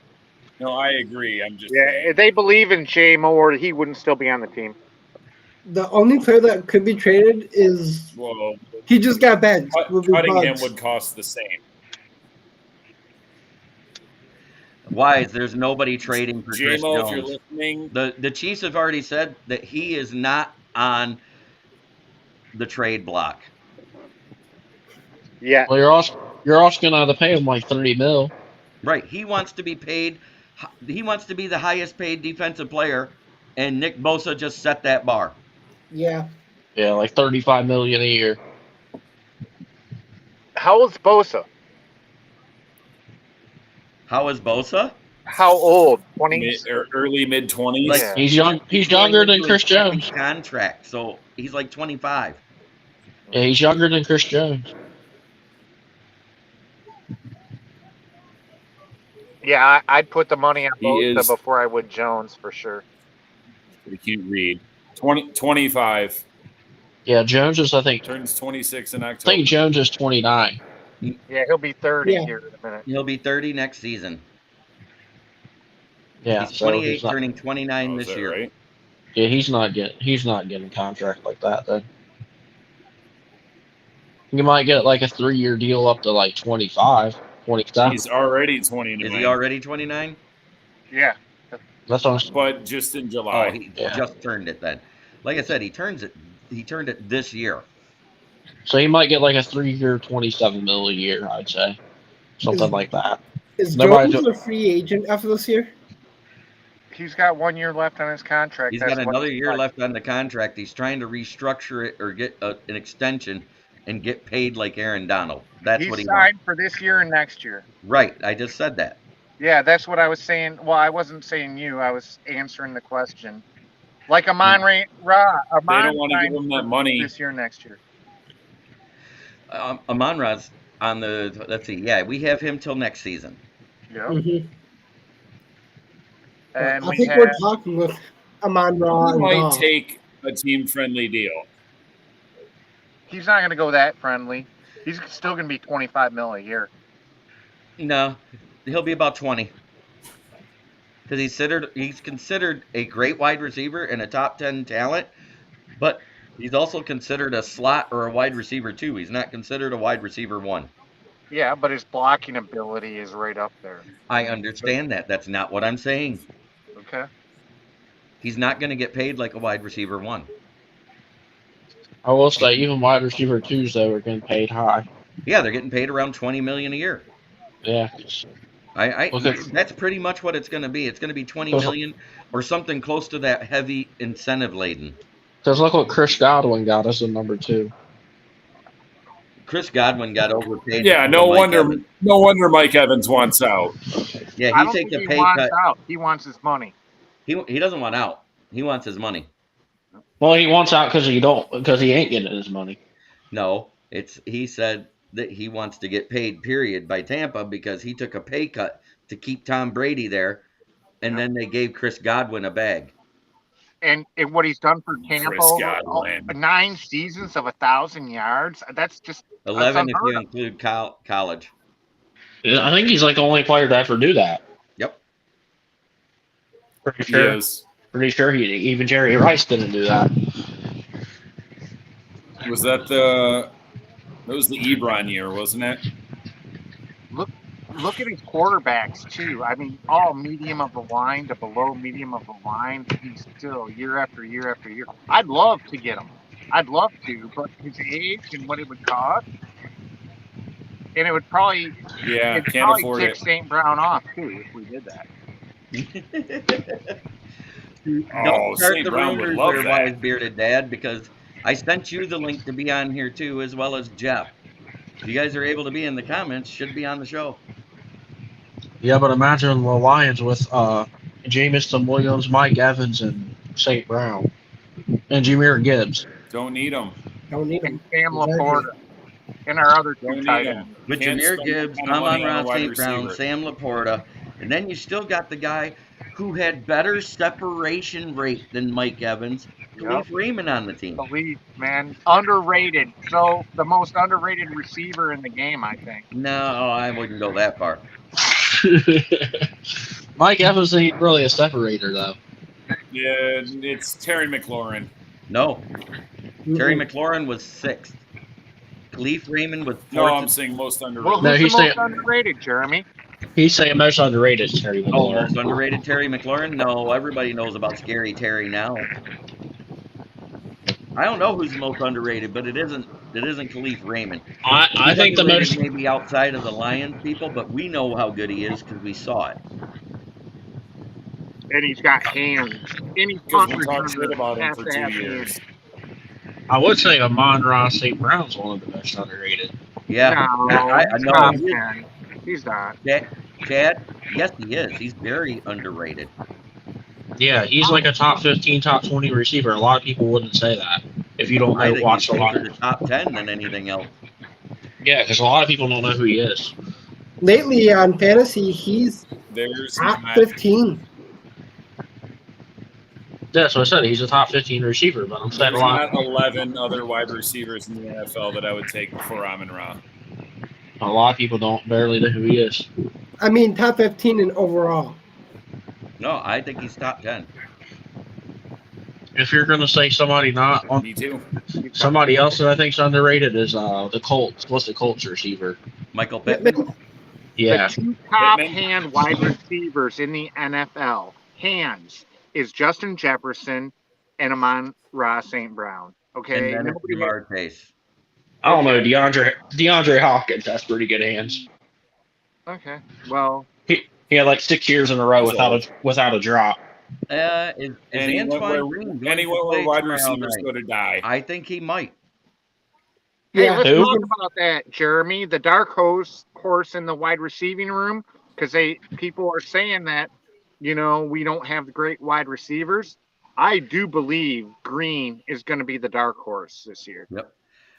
No, I agree. I'm just Yeah, saying. if they believe in Jay Moore, he wouldn't still be on the team. The only player that could be traded is Well, he just got benched. cutting him would cost the same. Why is there's nobody trading for Chris JMO, if you're Jones? listening, The Chiefs have already said that he is not on the trade block. Yeah, well, you're also gonna have to pay him like $30 million. Right. He wants to be paid. He wants to be the highest paid defensive player, and Nick Bosa just set that bar. Yeah. Yeah, like $35 million a year. how old's Bosa? How is Bosa? How old? 20? early mid-20s. Like, Yeah. He's young. He's going younger than into Chris his second Jones. contract, so he's like 25. Yeah, he's younger than Chris Jones. Yeah, I'd put the money on He Bosa is- before I would Jones for sure. You can't read. 25. Yeah, Jones is, I think Turns 26 in I October. think Jones is 29. Yeah, he'll be 30 Yeah. here in a minute. He'll be 30 next season. Yeah, He's so 28, he's not, turning 29 Oh, is this that year. right? yeah, he's not getting a contract like that then. You might get like a 3-year deal up to like 25, 27. He's already 29. Is he already 29? Yeah. That's what I'm, But just in Oh, July. he Yeah. just turned it then. Like I said, he turned it this year. so he might get like a 3-year, $27 million a year, I'd say, something like that. Is Nobody Jones a free agent after this year? He's got 1 year left on his contract. He's That's got what another it's year like. left on the contract. He's trying to restructure it or get an extension and get paid like Aaron Donald. That's He's what he signed wants. for this year and next year. Right. I just said that. Yeah, that's what I was saying. Well, I wasn't saying you. I was answering the question. Like Amon Ra. They don't want to give him that money. This year, next year. Amon-Ra's on the, let's see. Yeah, we have him till next season. Yeah. Mm-hmm. And I we think have, we're talking with Amon Ra He and might Goff. take a team-friendly deal. he's not going to go that friendly. He's still going to be 25 mil a year. No, he'll be about 20. Because he's considered a great wide receiver and a top 10 talent, but he's also considered a slot or a wide receiver too. He's not considered a wide receiver 1. Yeah, but his blocking ability is right up there. I understand that. That's not what I'm saying. Okay. He's not going to get paid like a wide receiver 1. I will say even wide receiver 2s though are getting paid high. Yeah, they're getting paid around $20 million a year. Yeah, That's pretty much what it's going to be. It's going to be $20 million or something close to that heavy incentive laden. because look what Chris Godwin got as a number 2. Chris Godwin got overpaid. Yeah, no wonder Mike Evans wants out. Yeah, I he don't takes think a he pay wants cut. out. He wants his money. He doesn't want out. He wants his money. Well, he wants out because he ain't getting his money. No, he said that he wants to get paid, period, by Tampa because he took a pay cut to keep Tom Brady there, and then they gave Chris Godwin a bag. And what he's done for Tampa, Chris Godwin. 9 seasons of 1,000 yards. That's just 11 if you unheard of. include college. I think he's like the only player to ever do that. Yep. Pretty He sure. is. Pretty sure even Jerry Rice didn't do that. Was that was the Ebron year, wasn't it? Look at his quarterbacks too. I mean, all medium of the line to below medium of the line. He's still year after year after year. I'd love to get him. I'd love to, but his age and what it would cost, and it would probably Can't afford tick it. St. Brown off too if we did that. Don't start St. the Brown would rumors love there, that. wise bearded dad, because I sent you the link to be on here too, as well as Jeff. If you guys are able to be in the comments, should be on the show. Yeah, but imagine the Lions with Jamison Williams, Mike Evans, and St. Brown, and Jameer Gibbs. Don't need them. Don't need And him. Sam Exactly. Laporta and our other two Don't tight need ends. them. With Can't Jameer spend Gibbs, that kind of money on a Amon-Ra wide St. Brown, receiver. Sam Laporta, and then you still got the guy who had better separation rate than Mike Evans, Yep. Khalif Raymond on the team. The lead, man. Underrated. So the most underrated receiver in the game, I think. No, I wouldn't go that far. Mike Evans ain't really a separator, though. Yeah, it's Terry McLaurin. No, Terry Mm-mm. McLaurin was 6th. Khalif Raymond was 4th. No, I'm saying most Well, underrated. who's No, the he's most saying- underrated, Jeremy? He's saying most underrated is Terry Oh, McLaurin. most underrated Terry McLaurin? No, everybody knows about Scary Terry now. I don't know who's the most underrated, but it isn't Khalif Raymond. I He's think the underrated most. maybe outside of the Lions people, but we know how good he is because we saw it. And he's got hands. Any Because punt we talked returner shit about him has for to 2 have years. hands. I would say Amon-Ra St. Brown's one of the most underrated. Yeah, No, I he's know. not, He is. man. He's not. Chad, yes, he is. He's very underrated. Yeah, he's like a top 15, top 20 receiver. A lot of people wouldn't say that if you don't I know, think watch he's a lot. closer to top 10 than anything else. Yeah, because a lot of people don't know who he is. Lately on fantasy, he's There's top not, 15. Yeah, so I said he's a top 15 receiver, but I'm saying there's a lot. not 11 other wide receivers in the NFL that I would take before Amon-Ra. A lot of people don't barely know who he is. I mean, top 15 in overall. No, I think he's top 10. If you're gonna say somebody not on Me too. somebody else that I think's underrated is the Colts. What's the Colts receiver? Michael Pittman? Yeah, The two top Pittman. hand wide receivers in the NFL, hands, is Justin Jefferson and Amon-Ra St. Brown. And Okay? then it's Nobody Jamar Chase. I don't know DeAndre Hopkins. That's pretty good hands. Okay. Well, He had like 6 years in a row without a drop. Is And he went where, Green going and he to went where play wide tomorrow receivers night? go to die. I think he might. hey, Yeah, let's Who? talk about that, Jeremy. The dark horse in the wide receiving room, because people are saying that, we don't have great wide receivers. I do believe Green is going to be the dark horse this year. Yep.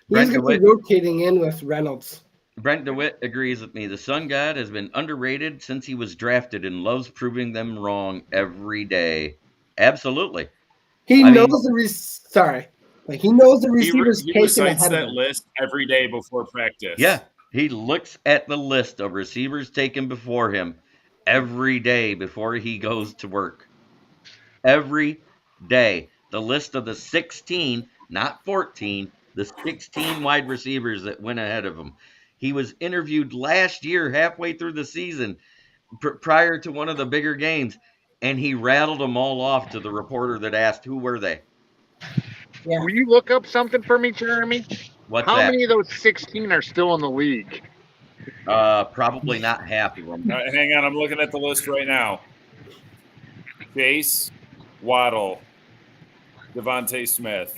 He's Brent going to be DeWitt, rotating in with Reynolds. Brent DeWitt agrees with me. The Sun God has been underrated since he was drafted and loves proving them wrong every day. Absolutely. He I knows mean- he knows the He, receivers he taken recites ahead of that him. list every day before practice. Yeah, he looks at the list of receivers taken before him every day before he goes to work. Every day. The list of the 16, not 14, the 16 wide receivers that went ahead of him. He was interviewed last year, halfway through the season, prior to one of the bigger games, and he rattled them all off to the reporter that asked, who were they? Yeah. Will you look up something for me, Jeremy? What's How that? many of those 16 are still in the league? Probably not half of them. All right, hang on, I'm looking at the list right now. Chase, Waddle, Devontae Smith.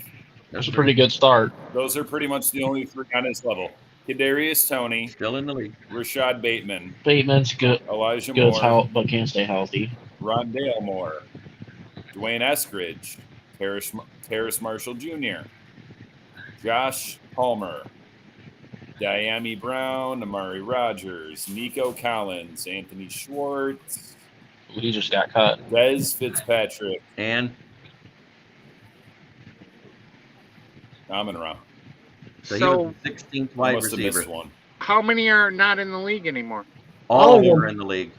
That's a pretty good start. Those are pretty much the only three on his level. Kadarius Toney, Still in the league. Rashad Bateman, Bateman's good, Elijah good Moore, help, but can't stay healthy. Rondale Moore, Dwayne Eskridge, Terrace Marshall Jr., Josh Palmer, Diami Brown, Amari Rogers, Nico Collins, Anthony Schwartz, He just got cut. Des Fitzpatrick, And Amon-Ra. so he So, was the 16th I wide must have missed receiver. one. how many are not in the league anymore? All of them them. are in the league.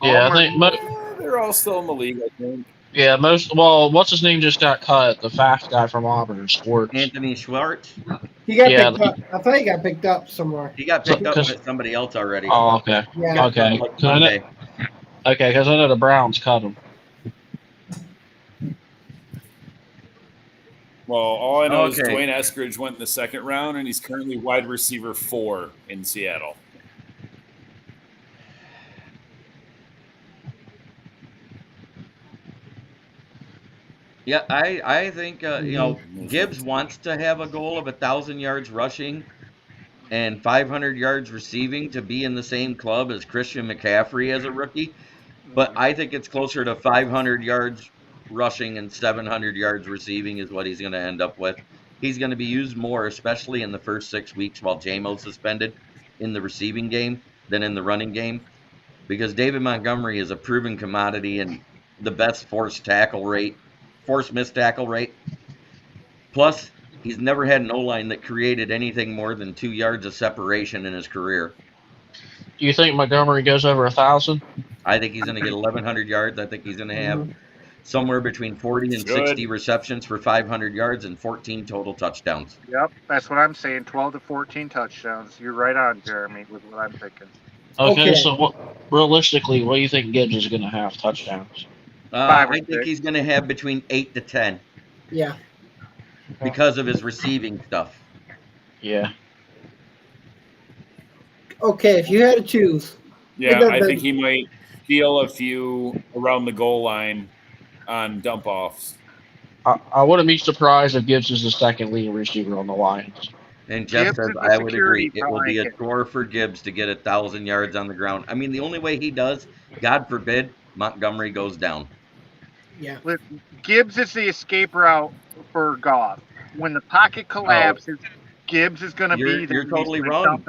Yeah, I Palmer- think. They're all still in the league, I think. Yeah, most. Well, what's his name just got cut? The fast guy from Auburn, Schwartz. Anthony Schwartz, He got Yeah, picked up. I thought he got picked up somewhere. he got picked up Because- with somebody else already. Oh, okay. Yeah. Okay. Like 'Cause I know, Monday. okay, because I know the Browns cut him. Well, all I know is Okay. Dwayne Eskridge went in the second round, and he's currently wide receiver 4 in Seattle. Yeah, I think Gibbs wants to have a goal of 1,000 yards rushing. and 500 yards receiving to be in the same club as Christian McCaffrey as a rookie. But I think it's closer to 500 yards rushing and 700 yards receiving is what he's going to end up with. He's going to be used more, especially in the first 6 weeks while JMO's suspended in the receiving game than in the running game, because David Montgomery is a proven commodity and the best forced missed tackle rate. Plus, he's never had an O-line that created anything more than 2 yards of separation in his career. Do you think Montgomery goes over 1,000? I think he's going to get 1,100 yards. I think he's going to have somewhere between 40 and 60 receptions for 500 yards and 14 total touchdowns. Yep, that's what I'm saying. 12 to 14 touchdowns. You're right on, Jeremy, with what I'm thinking. Okay. So realistically, what do you think Gibbs is going to have touchdowns? I think he's going to have between 8 to 10. Yeah. Because of his receiving stuff. Yeah. Okay, if you had to choose. Yeah, I think he might steal a few around the goal line on dump offs. I wouldn't be surprised if Gibbs is the second leading receiver on the Lions. And Jeff says, I would agree. It will be a chore for Gibbs to get 1,000 yards on the ground. I mean, the only way he does, God forbid, Montgomery goes down. Yeah. Gibbs is the escape route for Goff. When the pocket collapses, Gibbs is going to be there. You're totally wrong.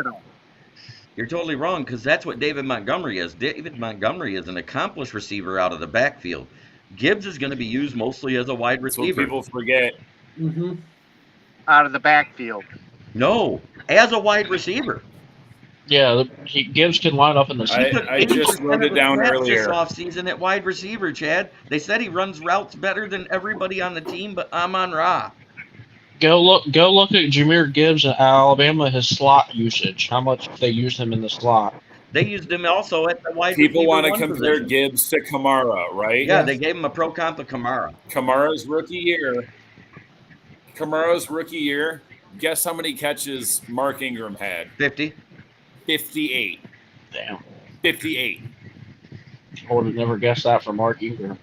You're totally wrong, because that's what David Montgomery is. David Montgomery is an accomplished receiver out of the backfield. Gibbs is going to be used mostly as a wide receiver. That's what people forget. Mm-hmm. Out of the backfield. No, as a wide receiver. Yeah, Gibbs can line up in the. I just wrote it down earlier. This offseason at wide receiver, Chad. They said he runs routes better than everybody on the team, but Amon-Ra. Go look at Jahmyr Gibbs at Alabama. His slot usage. How much they used him in the slot? They used him also at the wide People receiver. Want to compare position. Gibbs to Kamara, right? Yeah, they gave him a pro comp of Kamara. Kamara's rookie year. Guess how many catches Mark Ingram had? 50. 58. Damn. 58. I would have never guessed that for Mark Ingram.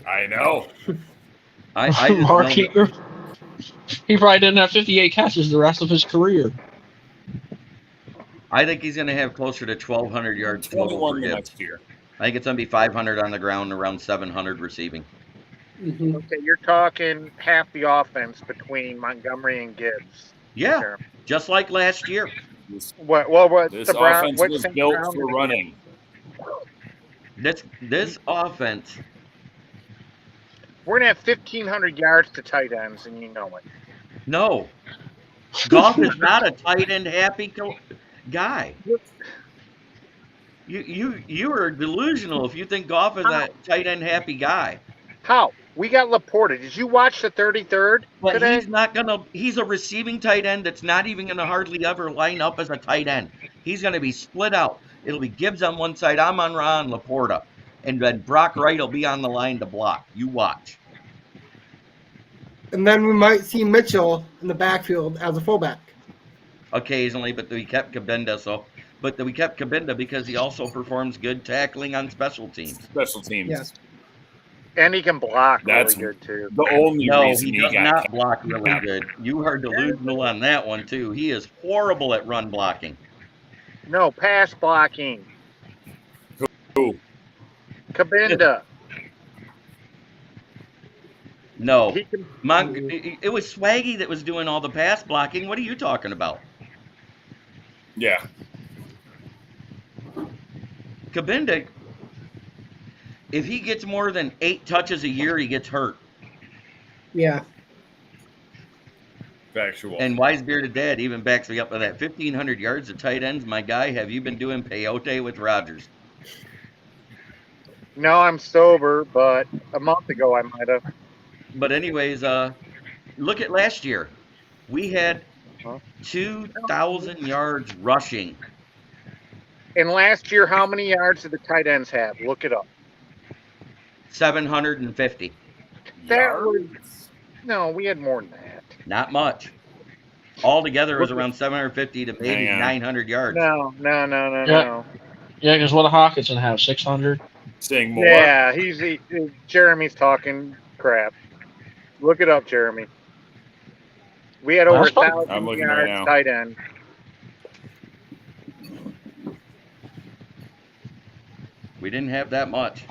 I know. I Mark Ingram. He probably didn't have 58 catches the rest of his career. I think he's going to have closer to 1,200 yards total for him next year. I think it's going to be 500 on the ground, around 700 receiving. Mm-hmm. Okay, you're talking half the offense between Montgomery and Gibbs. Yeah, Sure. Just like last year. This the offense was built for running. This offense. We're going to have 1,500 yards to tight ends, and you know it. No. Goff is not a tight end happy guy. You are delusional if you think Goff is a tight end happy guy. How? We got Laporta. Did you watch the 33rd But today? he's a receiving tight end that's not even going to hardly ever line up as a tight end. He's going to be split out. It'll be Gibbs on one side, Amon-Ra and Laporta. And then Brock Wright will be on the line to block. You watch. And then we might see Mitchell in the backfield as a fullback. Occasionally, but we kept Kabinda we kept Kabinda because he also performs good tackling on special teams. Special teams. Yes. And he can block That's really good, too. The only reason he does not block really good. You are delusional on that one, too. He is horrible at run blocking. No, pass blocking. Who? Kabinda. No. He can, It was Swaggy that was doing all the pass blocking. What are you talking about? Yeah. Kabinda, if he gets more than 8 touches a year, he gets hurt. Yeah. Factual. And Wise Bearded Dad even backs me up with that. 1,500 yards of tight ends, my guy. Have you been doing peyote with Rodgers? no, I'm sober, but a month ago I might have. But anyways, look at last year. We had 2,000 yards rushing. And last year, how many yards did the tight ends have? Look it up. 750. No, we had more than that. Not much. Altogether, it was around 750 to maybe 900 yards. No. Yeah, because what did Hawkinson have? 600. Saying more. Yeah, Jeremy's talking crap. Look it up, Jeremy. We had over That's fine. 1,000 I'm looking right yards now. tight end. We didn't have that much.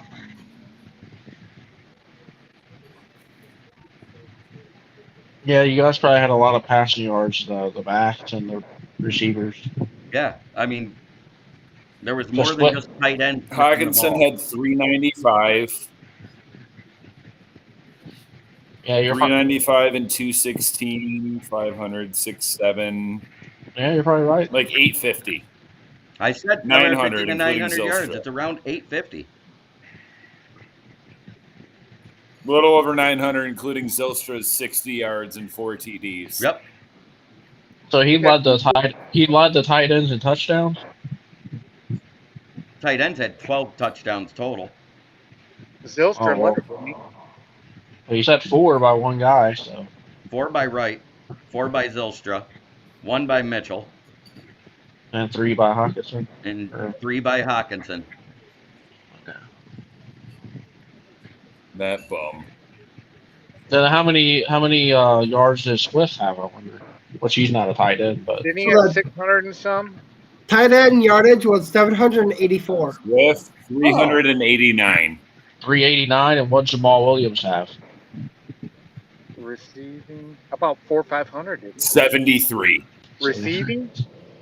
Yeah, you guys probably had a lot of passing yards, the backs and the receivers. Yeah, I mean, there was So more than split. just tight ends catching the Hawkinson ball. had 395, Yeah, you're 395 and 216, 500, 6'7", yeah, you're probably right. like 850. I said 900, 750 to including 900 yards. Zylstra. It's around 850. A little over 900, including Zylstra's 60 yards and 4 TDs. Yep. So he led the tight ends in touchdowns. Tight ends had 12 touchdowns total. Zylstra Oh, well. led it, didn't he? Well, you said 4 by one guy, so 4 by Wright, 4 by Zylstra, 1 by Mitchell, and 3 by Hawkinson. and Or- 3 by Hawkinson. That bum. Then how many yards does Swift have? I wonder. Which he's not a tight end, but Didn't he So have that- 600 and some? Tight end yardage was 784. With 389. 389. And what Jamal Williams have? Receiving about 400 or 500. Didn't he? 73. Receiving?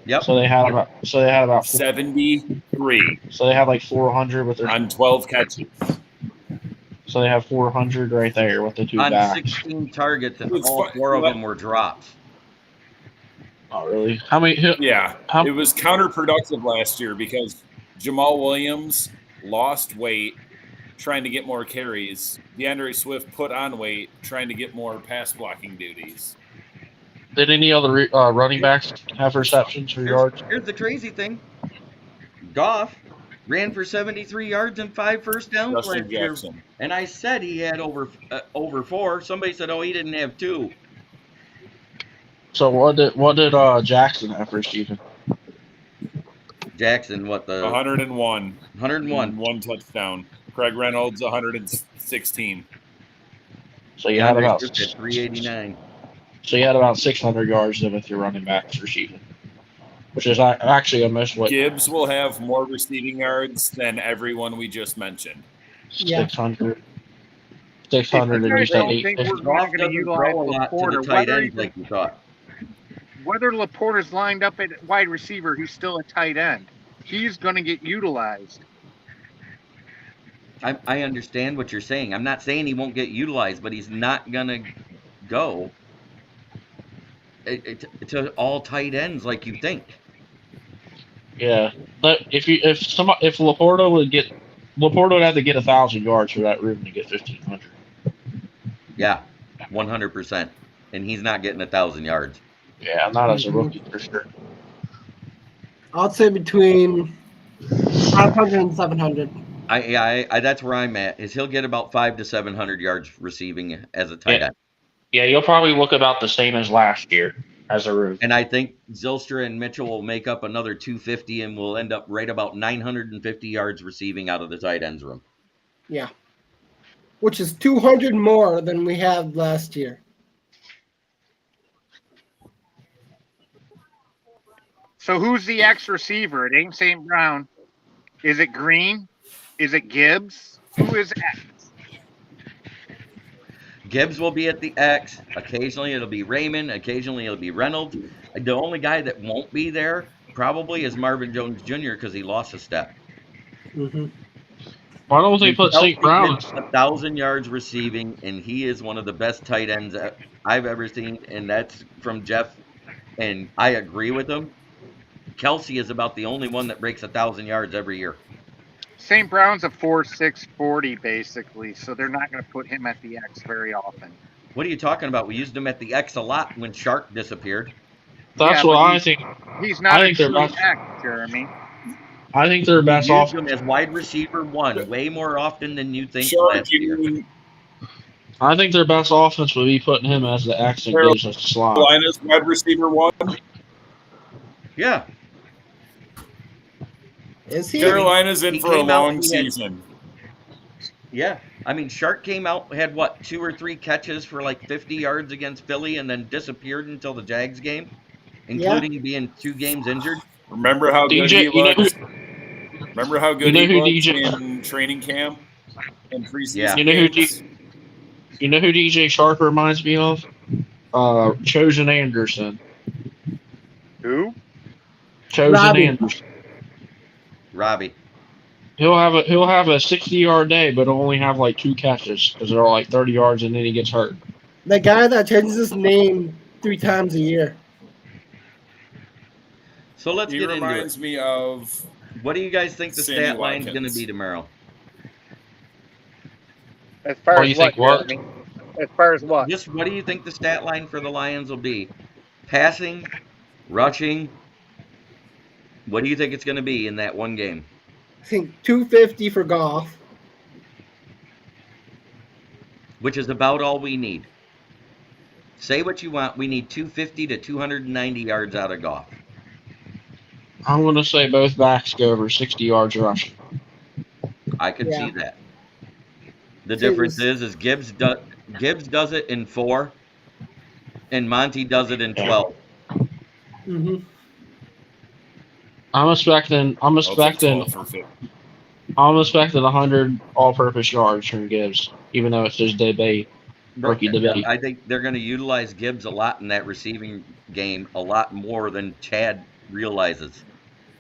Yep. So they had about 73 so they had like 400 with their on 12 catches. so they have 400 right there with the two On backs. 16 targets, and It's all fun- 4 of well- them were drops. Oh really? How many? Yeah, How- it was counterproductive last year because Jamal Williams lost weight trying to get more carries. DeAndre Swift put on weight trying to get more pass blocking duties. Did any other running backs have receptions or yards? Here's the crazy thing. Goff ran for 73 yards and 5 first downs Justin last year. Jackson. And I said he had over 4. Somebody said, oh, he didn't have 2. So what did Jackson have for season? Jackson, what, the 101. 101. One touchdown. Craig Reynolds, 116. So you had DeAndre about Swift had 389. so you had about 600 yards then with your running backs for season, which is actually almost what Gibbs will have more receiving yards than everyone we just mentioned. Yeah. 600. 600 and you I said don't think 850. we're Goff not going to doesn't utilize throw a lot to the Laporta. tight ends like you thought. Whether Laporta's lined up at wide receiver, he's still a tight end. He's going to get utilized. I understand what you're saying. I'm not saying he won't get utilized, but he's not going to go to all tight ends like you think. Yeah, but if Laporta would have to get 1,000 yards for that room to get 1,500. Yeah, 100%. And he's not getting 1,000 yards. Yeah, not as a rookie for sure. I'd say between 500 and 700. I that's where I'm at. Is he'll get about 500 to 700 yards receiving as a tight Yeah. end. Yeah, you'll probably look about the same as last year as a room. And I think Zylstra and Mitchell will make up another 250, and we'll end up right about 950 yards receiving out of the tight ends room. Yeah. Which is 200 more than we had last year. So who's the X receiver? It ain't St. Brown. Is it Green? Is it Gibbs? Who is X? Gibbs will be at the X. Occasionally it'll be Raymond. Occasionally it'll be Reynolds. The only guy that won't be there probably is Marvin Jones Jr. because he lost a step. Mm-hmm. Why don't they put St. Brown? 1,000 yards receiving, and he is one of the best tight ends that I've ever seen, and that's from Jeff, and I agree with him. Kelsey is about the only one that breaks 1,000 yards every year. St. Brown's a 4.6 40 basically, so they're not going to put him at the X very often. What are you talking about? We used him at the X a lot when Shark disappeared. That's Yeah, what but I think. He's not I a think they're true best. X, Jeremy. I think their best We used off. him as wide receiver 1 way more often than you think Shark, last year. you mean I think their best offense would be putting him as the X and Gibbs as the slot. Carolina's wide receiver 1? Yeah. Is he? Carolina's in He for a came out long and he had- season. Yeah. I mean, Shark came out, had what, 2 or 3 catches for like 50 yards against Philly and then disappeared until the Jags game, including being 2 games injured. Remember how good DJ, he looked? Remember how good he who looked DJ in training camp and Yeah. preseason you know who games? you know who DJ Shark reminds me of? Chosen Anderson. Who? Chosen Robbie. Anderson. Robbie. He'll have a 60-yard day, but he'll only have like 2 catches because they're like 30 yards, and then he gets hurt. The guy that changes his name 3 times a year. So let's He get into it. reminds me of What do you guys think the Sammy stat line's going to Watkins. be tomorrow? As far Oh, as you think what? Jeremy? As far as what? Just what do you think the stat line for the Lions will be? Passing, rushing. What do you think it's going to be in that one game? I think 250 for Goff. Which is about all we need. Say what you want. We need 250 to 290 yards out of Goff. I'm going to say both backs go over 60 yards rushing. I could Yeah. see that. The difference is Gibbs does it in 4, and Monty does it in 12. Mm-hmm. I'm expecting I'll take 12 for 50. 100 all-purpose yards from Gibbs, even though it's just debate. Rookie debate. I think they're going to utilize Gibbs a lot in that receiving game, a lot more than Chad realizes,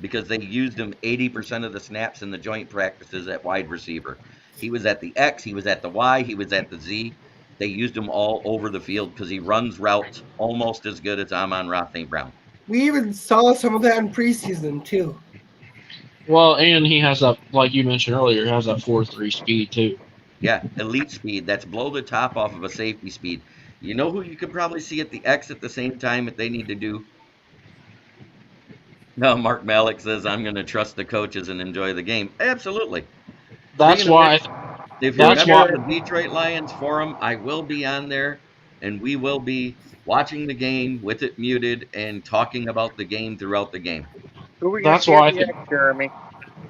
because they used him 80% of the snaps in the joint practices at wide receiver. He was at the X, he was at the Y, he was at the Z. They used him all over the field because he runs routes almost as good as Amon-Ra St. Brown. We even saw some of that in preseason, too. Well, and he has that, like you mentioned earlier, he has that 4.3 speed, too. Yeah, elite speed. That's blow the top off of a safety speed. You know who you could probably see at the X at the same time if they need to do? No, Mark Malik says, I'm going to trust the coaches and enjoy the game. Absolutely. That's why. If you're a That's member why. of the Detroit Lions Forum, I will be on there, and we will be watching the game with it muted and talking about the game throughout the game. Who we That's gonna why I see at the think. X, Jeremy?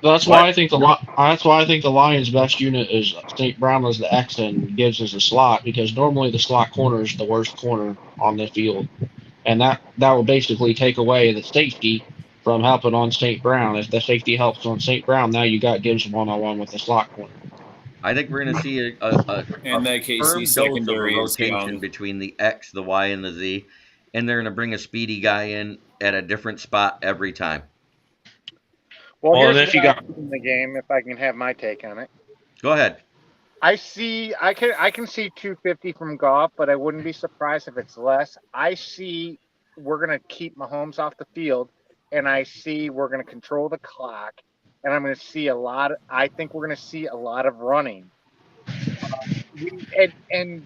That's What? why I think the Lions' best unit is St. Brown as the X and Gibbs as the slot, because normally the slot corner is the worst corner on the field, and that will basically take away the safety from helping on St. Brown. If the safety helps on St. Brown, now you got Gibbs 1-on-1 with the slot corner. I think we're going to see a And that KC firm dose of a secondary is rotation young. between the X, the Y, and the Z, and they're going to bring a speedy guy in at a different spot every time. Well, Well, here's if you what I got- see in the game, if I can have my take on it. Go ahead. I can see 250 from Goff, but I wouldn't be surprised if it's less. I see we're going to keep Mahomes off the field, and I see we're going to control the clock, and I'm going to see I think we're going to see a lot of running. And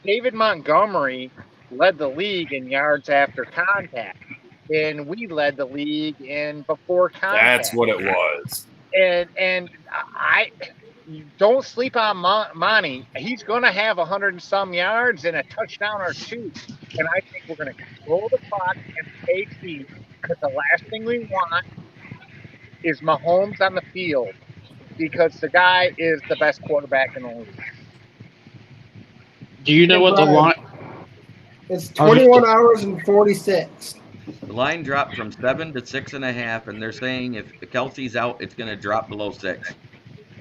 David Montgomery led the league in yards after contact, and we led the league in before contact. That's what it was. And I don't sleep on Monty. He's going to have 100 and some yards and a touchdown or 2. And I think we're going to control the clock and stay deep, because the last thing we want is Mahomes on the field, because the guy is the best quarterback in the league. Do you know what the line? It's 21 hours and 46. The line dropped from 7 to 6.5, and they're saying if Kelsey's out, it's going to drop below 6.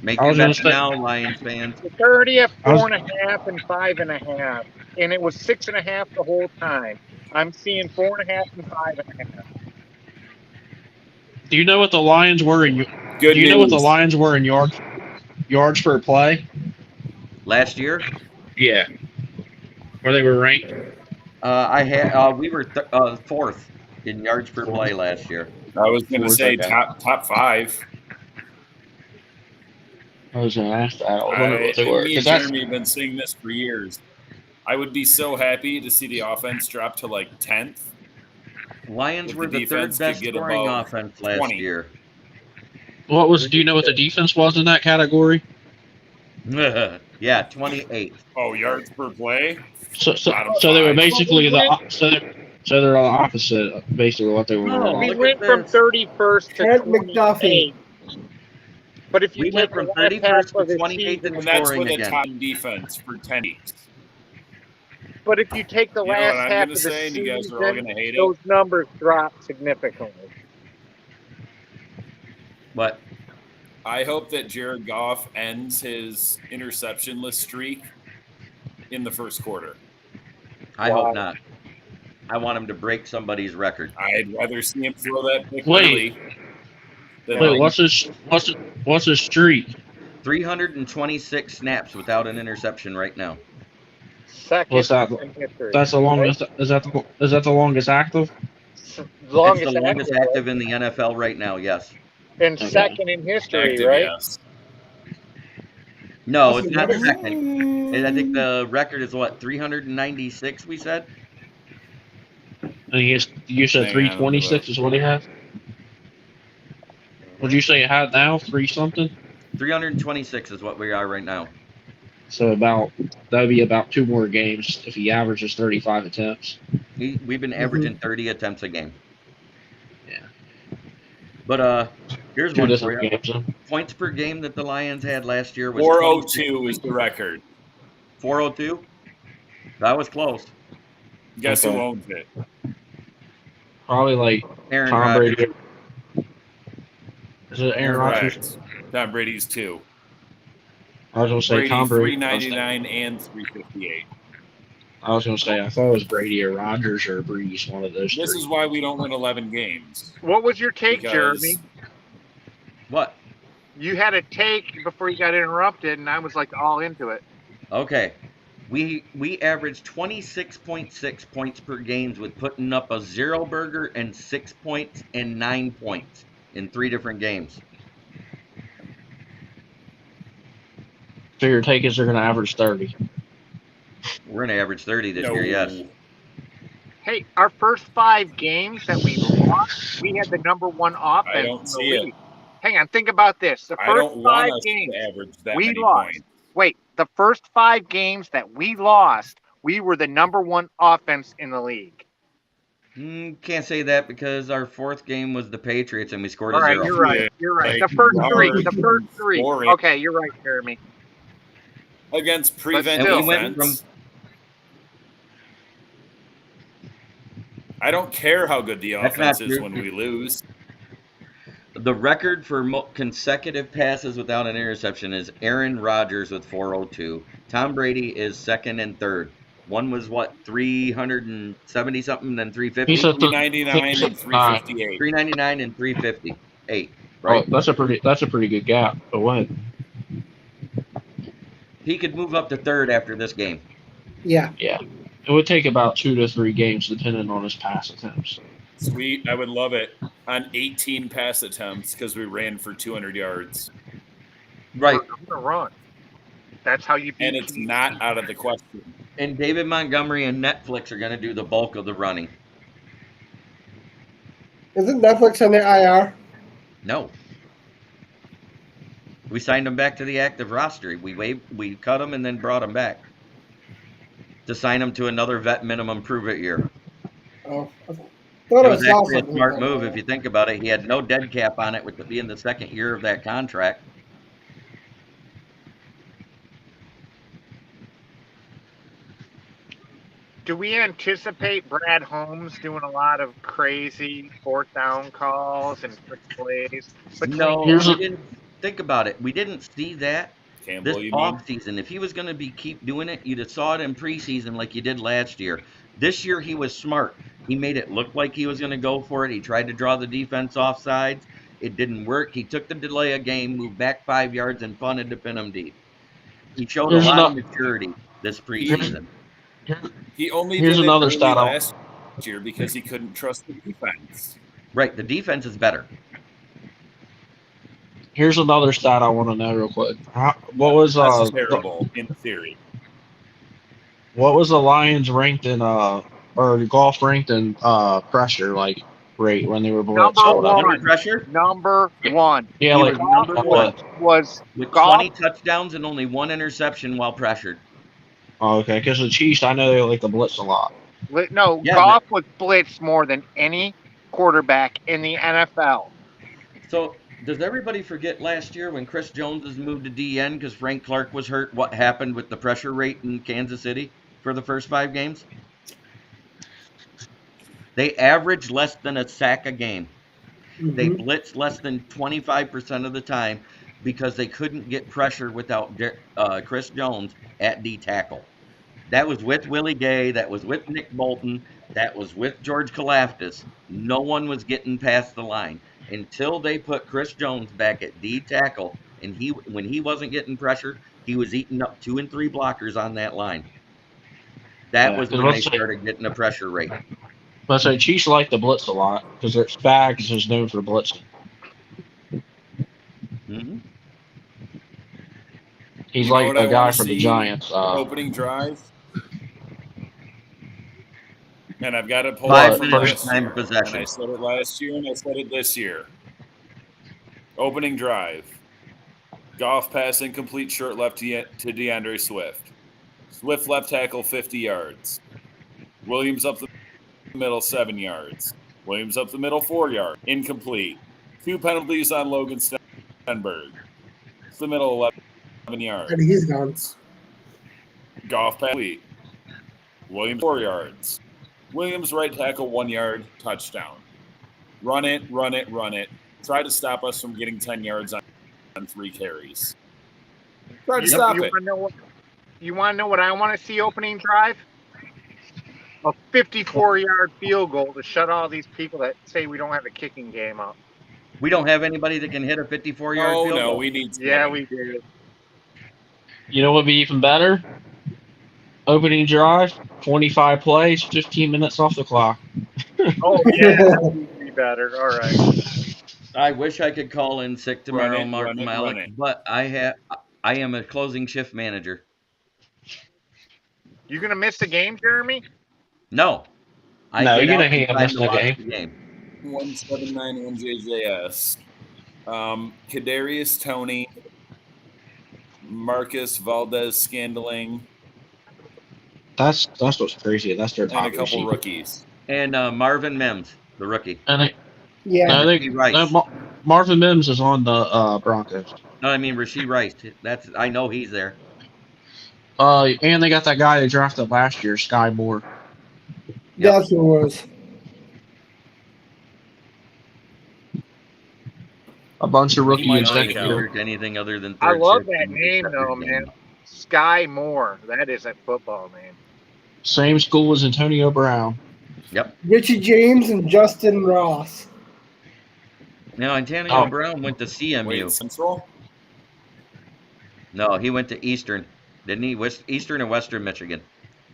Make I your was gonna bets say- now, Lions fans. It's already at I was- 4.5 and 5.5, and it was 6.5 the whole time. I'm seeing 4.5 and 5.5. Do you know what the Lions were in? Good Do you know what the news. Lions were in yards per play? Last year, Yeah. Where they were ranked. we were 4th in yards per play last year. I was going to say Okay. top 5. I was going to ask that. I was wondering what they Me were. and 'Cause that's- Jeremy have been saying this for years. I would be so happy to see the offense drop to like 10th. Lions If were the the 3rd defense could best get scoring above offense last 20. year. What was? Do you know what the defense was in that category? Yeah, 28th. Oh, yards per play? So Bottom they were 5. basically so they're the opposite, basically what they were. No. We look went at from this. 31st to Ted 28th. McDuffie. But if you We take went from the last 31st half to of the 28th season, in And that's scoring with a again. top defense for 10 weeks. but if you take the You know what last I'm half going to of the say, and you season, guys are all going to hate it? those numbers drop significantly. But I hope that Jared Goff ends his interceptionless streak in the first quarter. I Wow. hope not. I want him to break somebody's record. I'd rather see him throw that pick Wait. early. Than Wait, what's his streak? 326 snaps without an interception right now. Second What's that? in history. That's the longest. Is that the longest active? Longest It's the longest active, active in the NFL right now, yes. and Okay. second in history, active, right? yes. No, That's it's not another- second. I think the record is what, 396 we said? And you said Hang on, let me 326 is what he has. Would you say it had now 3 something? 326 is what we are right now. So that would be about 2 more games if he averages 35 attempts. We've been averaging 30 attempts a game. Yeah. But here's 2 one for different you. games. Then. Points per game that the Lions had last year was 402 is the record. 402. That was close. Guess Okay. who owns it? Probably like Aaron Tom Rodgers. Brady. Is it Aaron Rodgers? Correct. Tom Brady's 2. I was gonna say Brady Tom Brady. 399 and 358. I was gonna say I thought it was Brady or Rodgers or Breeze, one of those This three. is why we don't win 11 games. What was your take, Because Jeremy? What? You had a take before you got interrupted, and I was like all into it. Okay. We averaged 26.6 points per games with putting up a 0 burger and 6 points and 9 points in 3 different games. So your take is they're gonna average 30. We're going to average 30 this No. year, yes. Hey, our first 5 games that we lost, we had the number 1 offense I in don't the see it. league. Hang on, think about this. The I first don't want 5 us games to average that we many lost. points. Wait, the first 5 games that we lost, we were the number 1 offense in the league. Can't say that because our 4th game was the Patriots and we scored All a right, 0. you're right. You're right. Like, The first our 3. The first 3. scoring Okay, you're right, Jeremy. against prevent still. And we went defense. I don't care how good the That's offense not is true. when we lose. The record for consecutive passes without an interception is Aaron Rodgers with 402. Tom Brady is second and third. One was what, 370 something, then 350? He said 399 and 358. 399 and 358, Oh, right? that's a pretty good gap. But what? He could move up to third after this game. Yeah. Yeah. It would take about 2 to 3 games depending on his pass attempts. Sweet. I would love it. On 18 pass attempts because we ran for 200 yards. Right. I'm gonna run. That's how you beat And it's teams. not out of the question. And David Montgomery and Netflix are going to do the bulk of the running. Isn't Netflix on their IR? No. We signed him back to the active roster. We cut him and then brought him back to sign him to another vet minimum prove-it year. Oh, I It thought I was saw actually a something smart like move that. if you think about it. He had no dead cap on it with it being the second year of that contract. Do we anticipate Brad Holmes doing a lot of crazy 4th down calls and trick plays? No, Here's we a- didn't think about it. We didn't see that Campbell, this you mean? off season. If he was going to keep doing it, you'd have saw it in preseason like you did last year. This year he was smart. He made it look like he was going to go for it. He tried to draw the defense off sides. It didn't work. He took the delay of game, moved back 5 yards, and punted to pin him deep. He showed Here's a lot of ano- maturity this preseason. He only Here's did another it early stat I'll- last year because he couldn't trust the defense. Right, the defense is better. Here's another stat I want to know real quick. What was That's terrible in theory. what was the Lions ranked in or golf ranked in pressure like rate when they were blitzed? Number Hold up. one. Under pressure Number 1. Yeah, He like was number Goff one. was with Goff. 20 touchdowns and only 1 interception while pressured. oh, okay, because the Chiefs, I know they like to blitz a lot. No, Yeah, Goff was blitzed more than any quarterback in the NFL. So Does everybody forget last year when Chris Jones was moved to DN because Frank Clark was hurt? What happened with the pressure rate in Kansas City for the first 5 games? They averaged less than a sack a game. They Mhm. blitzed less than 25% of the time because they couldn't get pressure without Chris Jones at D tackle. That was with Willie Gay. That was with Nick Bolton. That was with George Kalafdis. No one was getting past the line until they put Chris Jones back at D tackle. And when he wasn't getting pressure, he was eating up 2 and 3 blockers on that line. That Yeah, was because when they started getting a pressure rate. let's say Chiefs like to blitz a lot because their Spags is known for blitzing. Hmm. He's You know like what a I guy want to for the see? Giants. Opening drive. And I've got it pulled up 5 What from minutes first? of last time year. of And I possession. said it last year and I said it this year. Opening drive. Goff pass incomplete, short left to DeAndre Swift. Swift left tackle 50 yards. Williams up the middle 7 yards. Williams up the middle 4 yards. Incomplete. 2 penalties on Logan Stenberg. It's the middle 11 yards. And he's gone. Goff pass complete. Williams 4 yards. Williams right tackle 1 yard, touchdown. Run it, run it, run it. Try to stop us from getting 10 yards on 3 carries. Try to You, stop you it. want to know what? You want to know what I want to see opening drive? A 54-yard field goal to shut all these people that say we don't have a kicking game up. We don't have anybody that can hit a 54-yard Oh, field no, goal. we need Yeah, scoring. we do. You know what would be even better? Opening drive, 25 plays, 15 minutes off the clock. Oh yeah, that would be better. All right. I wish I could call in sick Run tomorrow, it, Mark run it, run Malik, it. but I am a closing shift manager. You gonna miss the game, Jeremy? No, I No, get you're out gonna in hang up time to missing the watch game. the game. 1791 JJS. Kadarius Toney, Marcus Valdez Scandling, That's what's crazy. That's their and top a couple receiver. rookies. And Marvin Mims, the rookie. And they, Yeah. no, Rasheed Rice. Marvin Mims is on the Broncos. No, I mean Rasheed Rice. I know he's there. And they got that guy they drafted last year, Sky Moore. Yep. That's who it was. A bunch of He rookie might I don't think break he out. executives. worked anything other than I third love shift that and name kept though, his man. game up. Sky Moore. That is a football name. Same school as Antonio Brown. Yep. Richie James and Justin Ross. Now Antonio Oh. Brown went to CMU. Wait, Central? No, he went to Eastern, didn't he? Eastern or Western Michigan?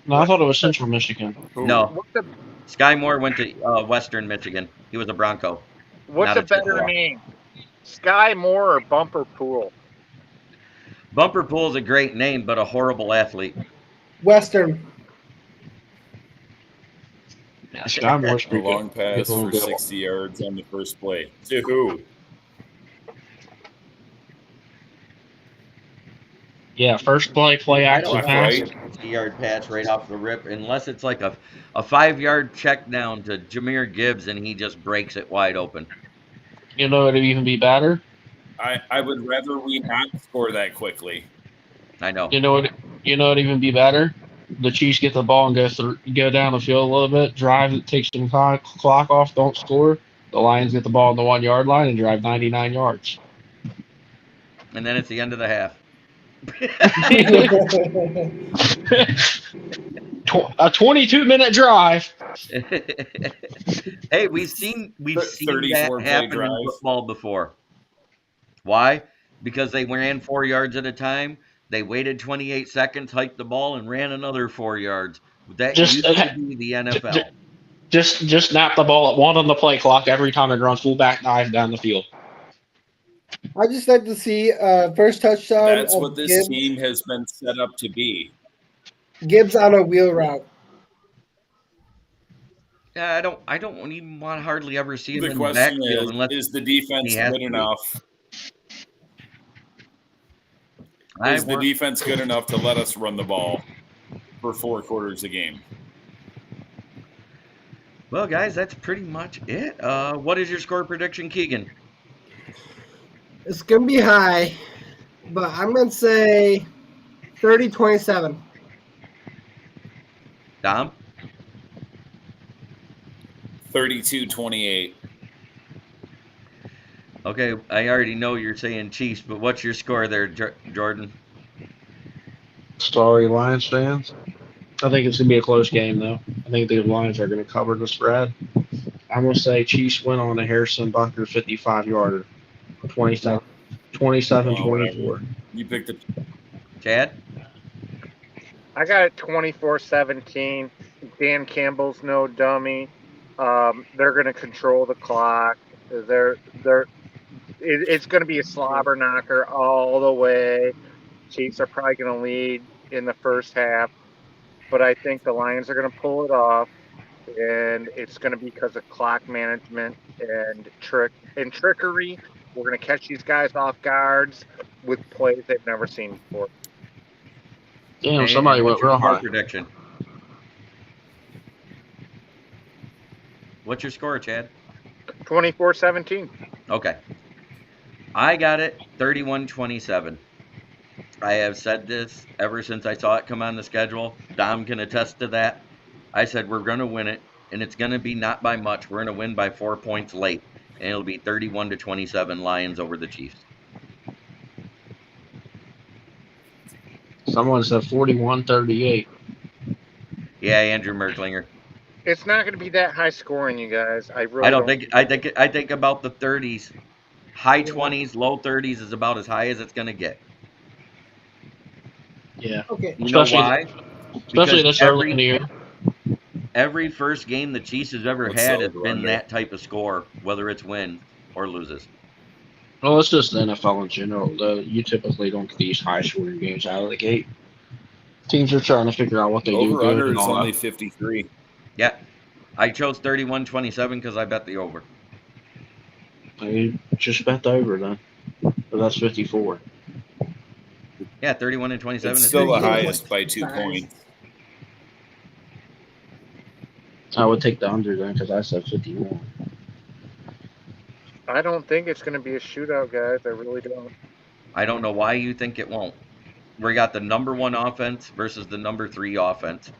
No, I thought it was Central Michigan. Who? No, What's a Sky Moore went to Western Michigan. He was a Bronco. What's Not a a better Chippewa. name? Sky Moore or Bumper Pool? Bumper Pool's a great name, but a horrible athlete. Western. Yeah, Sky Moore's A pretty long good. pass for Good. 60 yards on the first play. To who? Yeah, first play I action don't pass. like a 60-yard pass right off the rip unless it's like a 5-yard check down to Jahmyr Gibbs and he just breaks it wide open. You know it'd even be better. I would rather we not score that quickly. I know. You know it'd even be better. The Chiefs get the ball and go down the field a little bit, drive, it takes some clock off, don't score. The Lions get the ball on the 1 yard line and drive 99 yards. And then it's the end of the half. A 22-minute drive. Hey, we've seen that 34 play happen drive. in football before. Why? Because they ran 4 yards at a time. They waited 28 seconds, hiked the ball, and ran another 4 yards. That used to be the NFL. Just snap the ball at 1 on the play clock every time it runs fullback dive down the field. I just like to see first touchdown. That's of what this Gibbs, team has been set up to be. Gibbs on a wheel route. Yeah, I don't even want to hardly ever see him The in the question backfield unless is the defense he has good to. enough? Is the defense good enough to let us run the ball for 4 quarters a game? Well, guys, that's pretty much it. What is your score prediction, Keegan? It's going to be high, but I'm going to say 30-27. Dom? 32-28. Okay, I already know you're saying Chiefs, but what's your score there, Jordan? Sorry, Lions fans. I think it's gonna be a close game though. I think the Lions are gonna cover the spread. I'm gonna say Chiefs win on a Harrison Bucker 55-yarder. 27, 24. You picked the Chad? I got it 24-17. Dan Campbell's no dummy. They're going to control the clock. It's going to be a slobber knocker all the way. Chiefs are probably going to lead in the first half, but I think the Lions are going to pull it off, and it's going to be because of clock management and trickery. We're going to catch these guys off guards with plays they've never seen before. Damn, And somebody what's went your real score high. prediction? What's your score, Chad? 24-17. Okay. I got it 31-27. I have said this ever since I saw it come on the schedule. Dom can attest to that. I said we're going to win it, and it's going to be not by much. We're going to win by 4 points late, and it'll be 31-27 Lions over the Chiefs. Someone said 41-38. Yeah, Andrew Merklinger. It's not going to be that high scoring, you guys. I really I don't think. I think about the 30s, high 20s, low 30s is about as high as it's going to get. Yeah. Okay. You know Especially- why? Especially Because this early in the year. Every first game the Chiefs has ever Let's had sell has it, been Rondo. that type of score, whether it's wins or loses. Well, it's just the NFL in general. You typically don't get these high scoring games out of the gate. Teams are trying to figure out what they do over good under and is all only that. 53. Yeah, I chose 31-27 because I bet the over. You just bet the over then. But that's 54. Yeah, 31-27 It's is still the 54 highest points. by 2 points. I would take the under then because I said 51. I don't think it's going to be a shootout, guys. I really don't. I don't know why you think it won't. We got the number 1 offense versus the number 3 offense.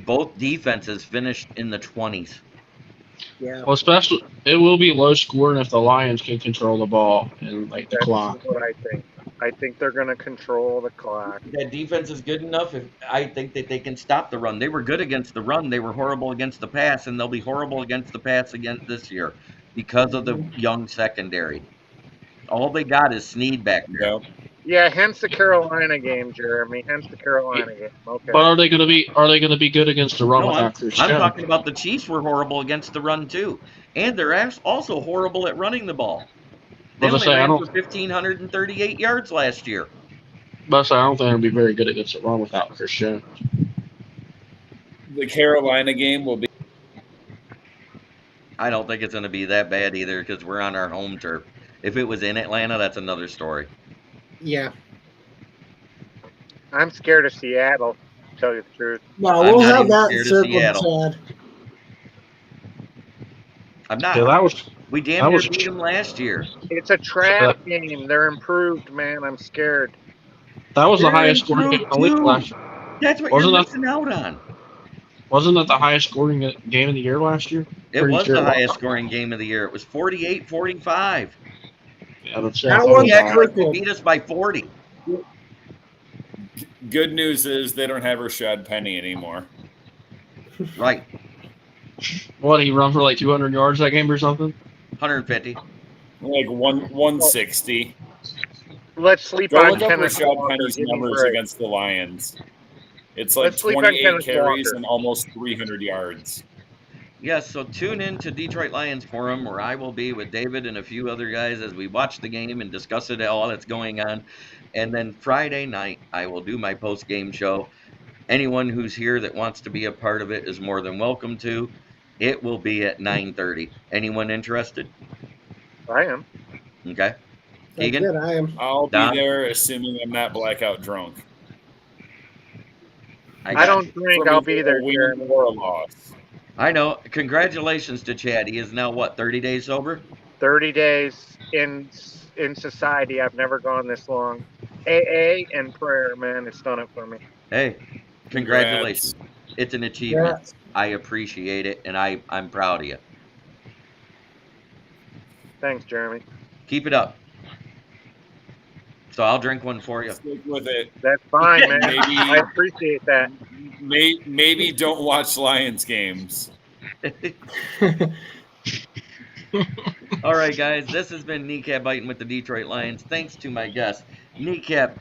Both defenses finished in the 20s. Yeah. Well, especially it will be low scoring if the Lions can control the ball and like the That's clock. what I think. I think they're going to control the clock. That defense is good enough. If I think that they can stop the run. They were good against the run. They were horrible against the pass, and they'll be horrible against the pass again this year because of the young secondary. All they got is Snead back there. Yep. Yeah, hence the Carolina game, Jeremy. Hence the Carolina game. Okay. But are they going to be good against the run No, without I'm Christian? talking about the Chiefs were horrible against the run too, and they're also horrible at running the ball. They But only I ran don't. for 1,538 yards last year. But I don't think they'll be very good against the run without Christian. The Carolina game will be. I don't think it's going to be that bad either because we're on our home turf. If it was in Atlanta, that's another story. Yeah. I'm scared of Seattle, to tell you the truth. No, I'm we'll not have even that scared of circled, Seattle. Chad. I'm not. Yeah, that was We damn that near was- beat them last year. It's a trap game. They're improved, man. I'm scared. the They're highest scoring game in the league improved, last too. year. That's what Wasn't you're that- missing out on. Wasn't that the highest scoring game of the year last year? It Pretty was sure the it was. highest scoring game of the year. It was 48-45. Yeah, that's That it. one's They actually circled. beat us by 40. Good news is they don't have Rashad Penny anymore. Right. What, he run for like 200 yards that game or something? 150. Like 160. Let's sleep Go on look up Kenneth Rashad Walker. Penny's Give me a numbers break. against the Lions. It's like Let's sleep on 28 Kenneth carries Walker. and almost 300 yards. Yes, so tune in to Detroit Lions Forum where I will be with David and a few other guys as we watch the game and discuss it all that's going on. And then Friday night, I will do my post-game show. Anyone who's here that wants to be a part of it is more than welcome to. It will be at 9:30. Anyone interested? I am. Okay. That's Keegan? good. I am. I'll be Don? there, assuming I'm not blackout drunk. I don't drink. From I'll either be there, a win Jeremy. or a loss. I know. Congratulations to Chad. He is now, what, 30 days sober? 30 days in in society, I've never gone this long. AA and prayer, man, it's done it for me. Hey, congratulations. It's an achievement. Yes. I appreciate it, and I'm proud of you. Thanks, Jeremy. Keep it up. So I'll drink one for you. Stick with it. That's fine, man. Maybe I appreciate that. maybe don't watch Lions games. All right, guys, this has been Kneecap Biting with the Detroit Lions. Thanks to my guests, Kneecap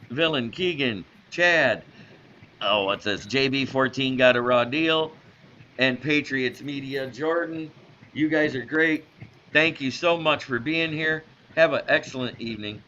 Villain Keegan, Chad, what's this? JB14 Got a Raw Deal, and Patriots Media Jordan. You guys are great. Thank you so much for being here. Have an excellent evening.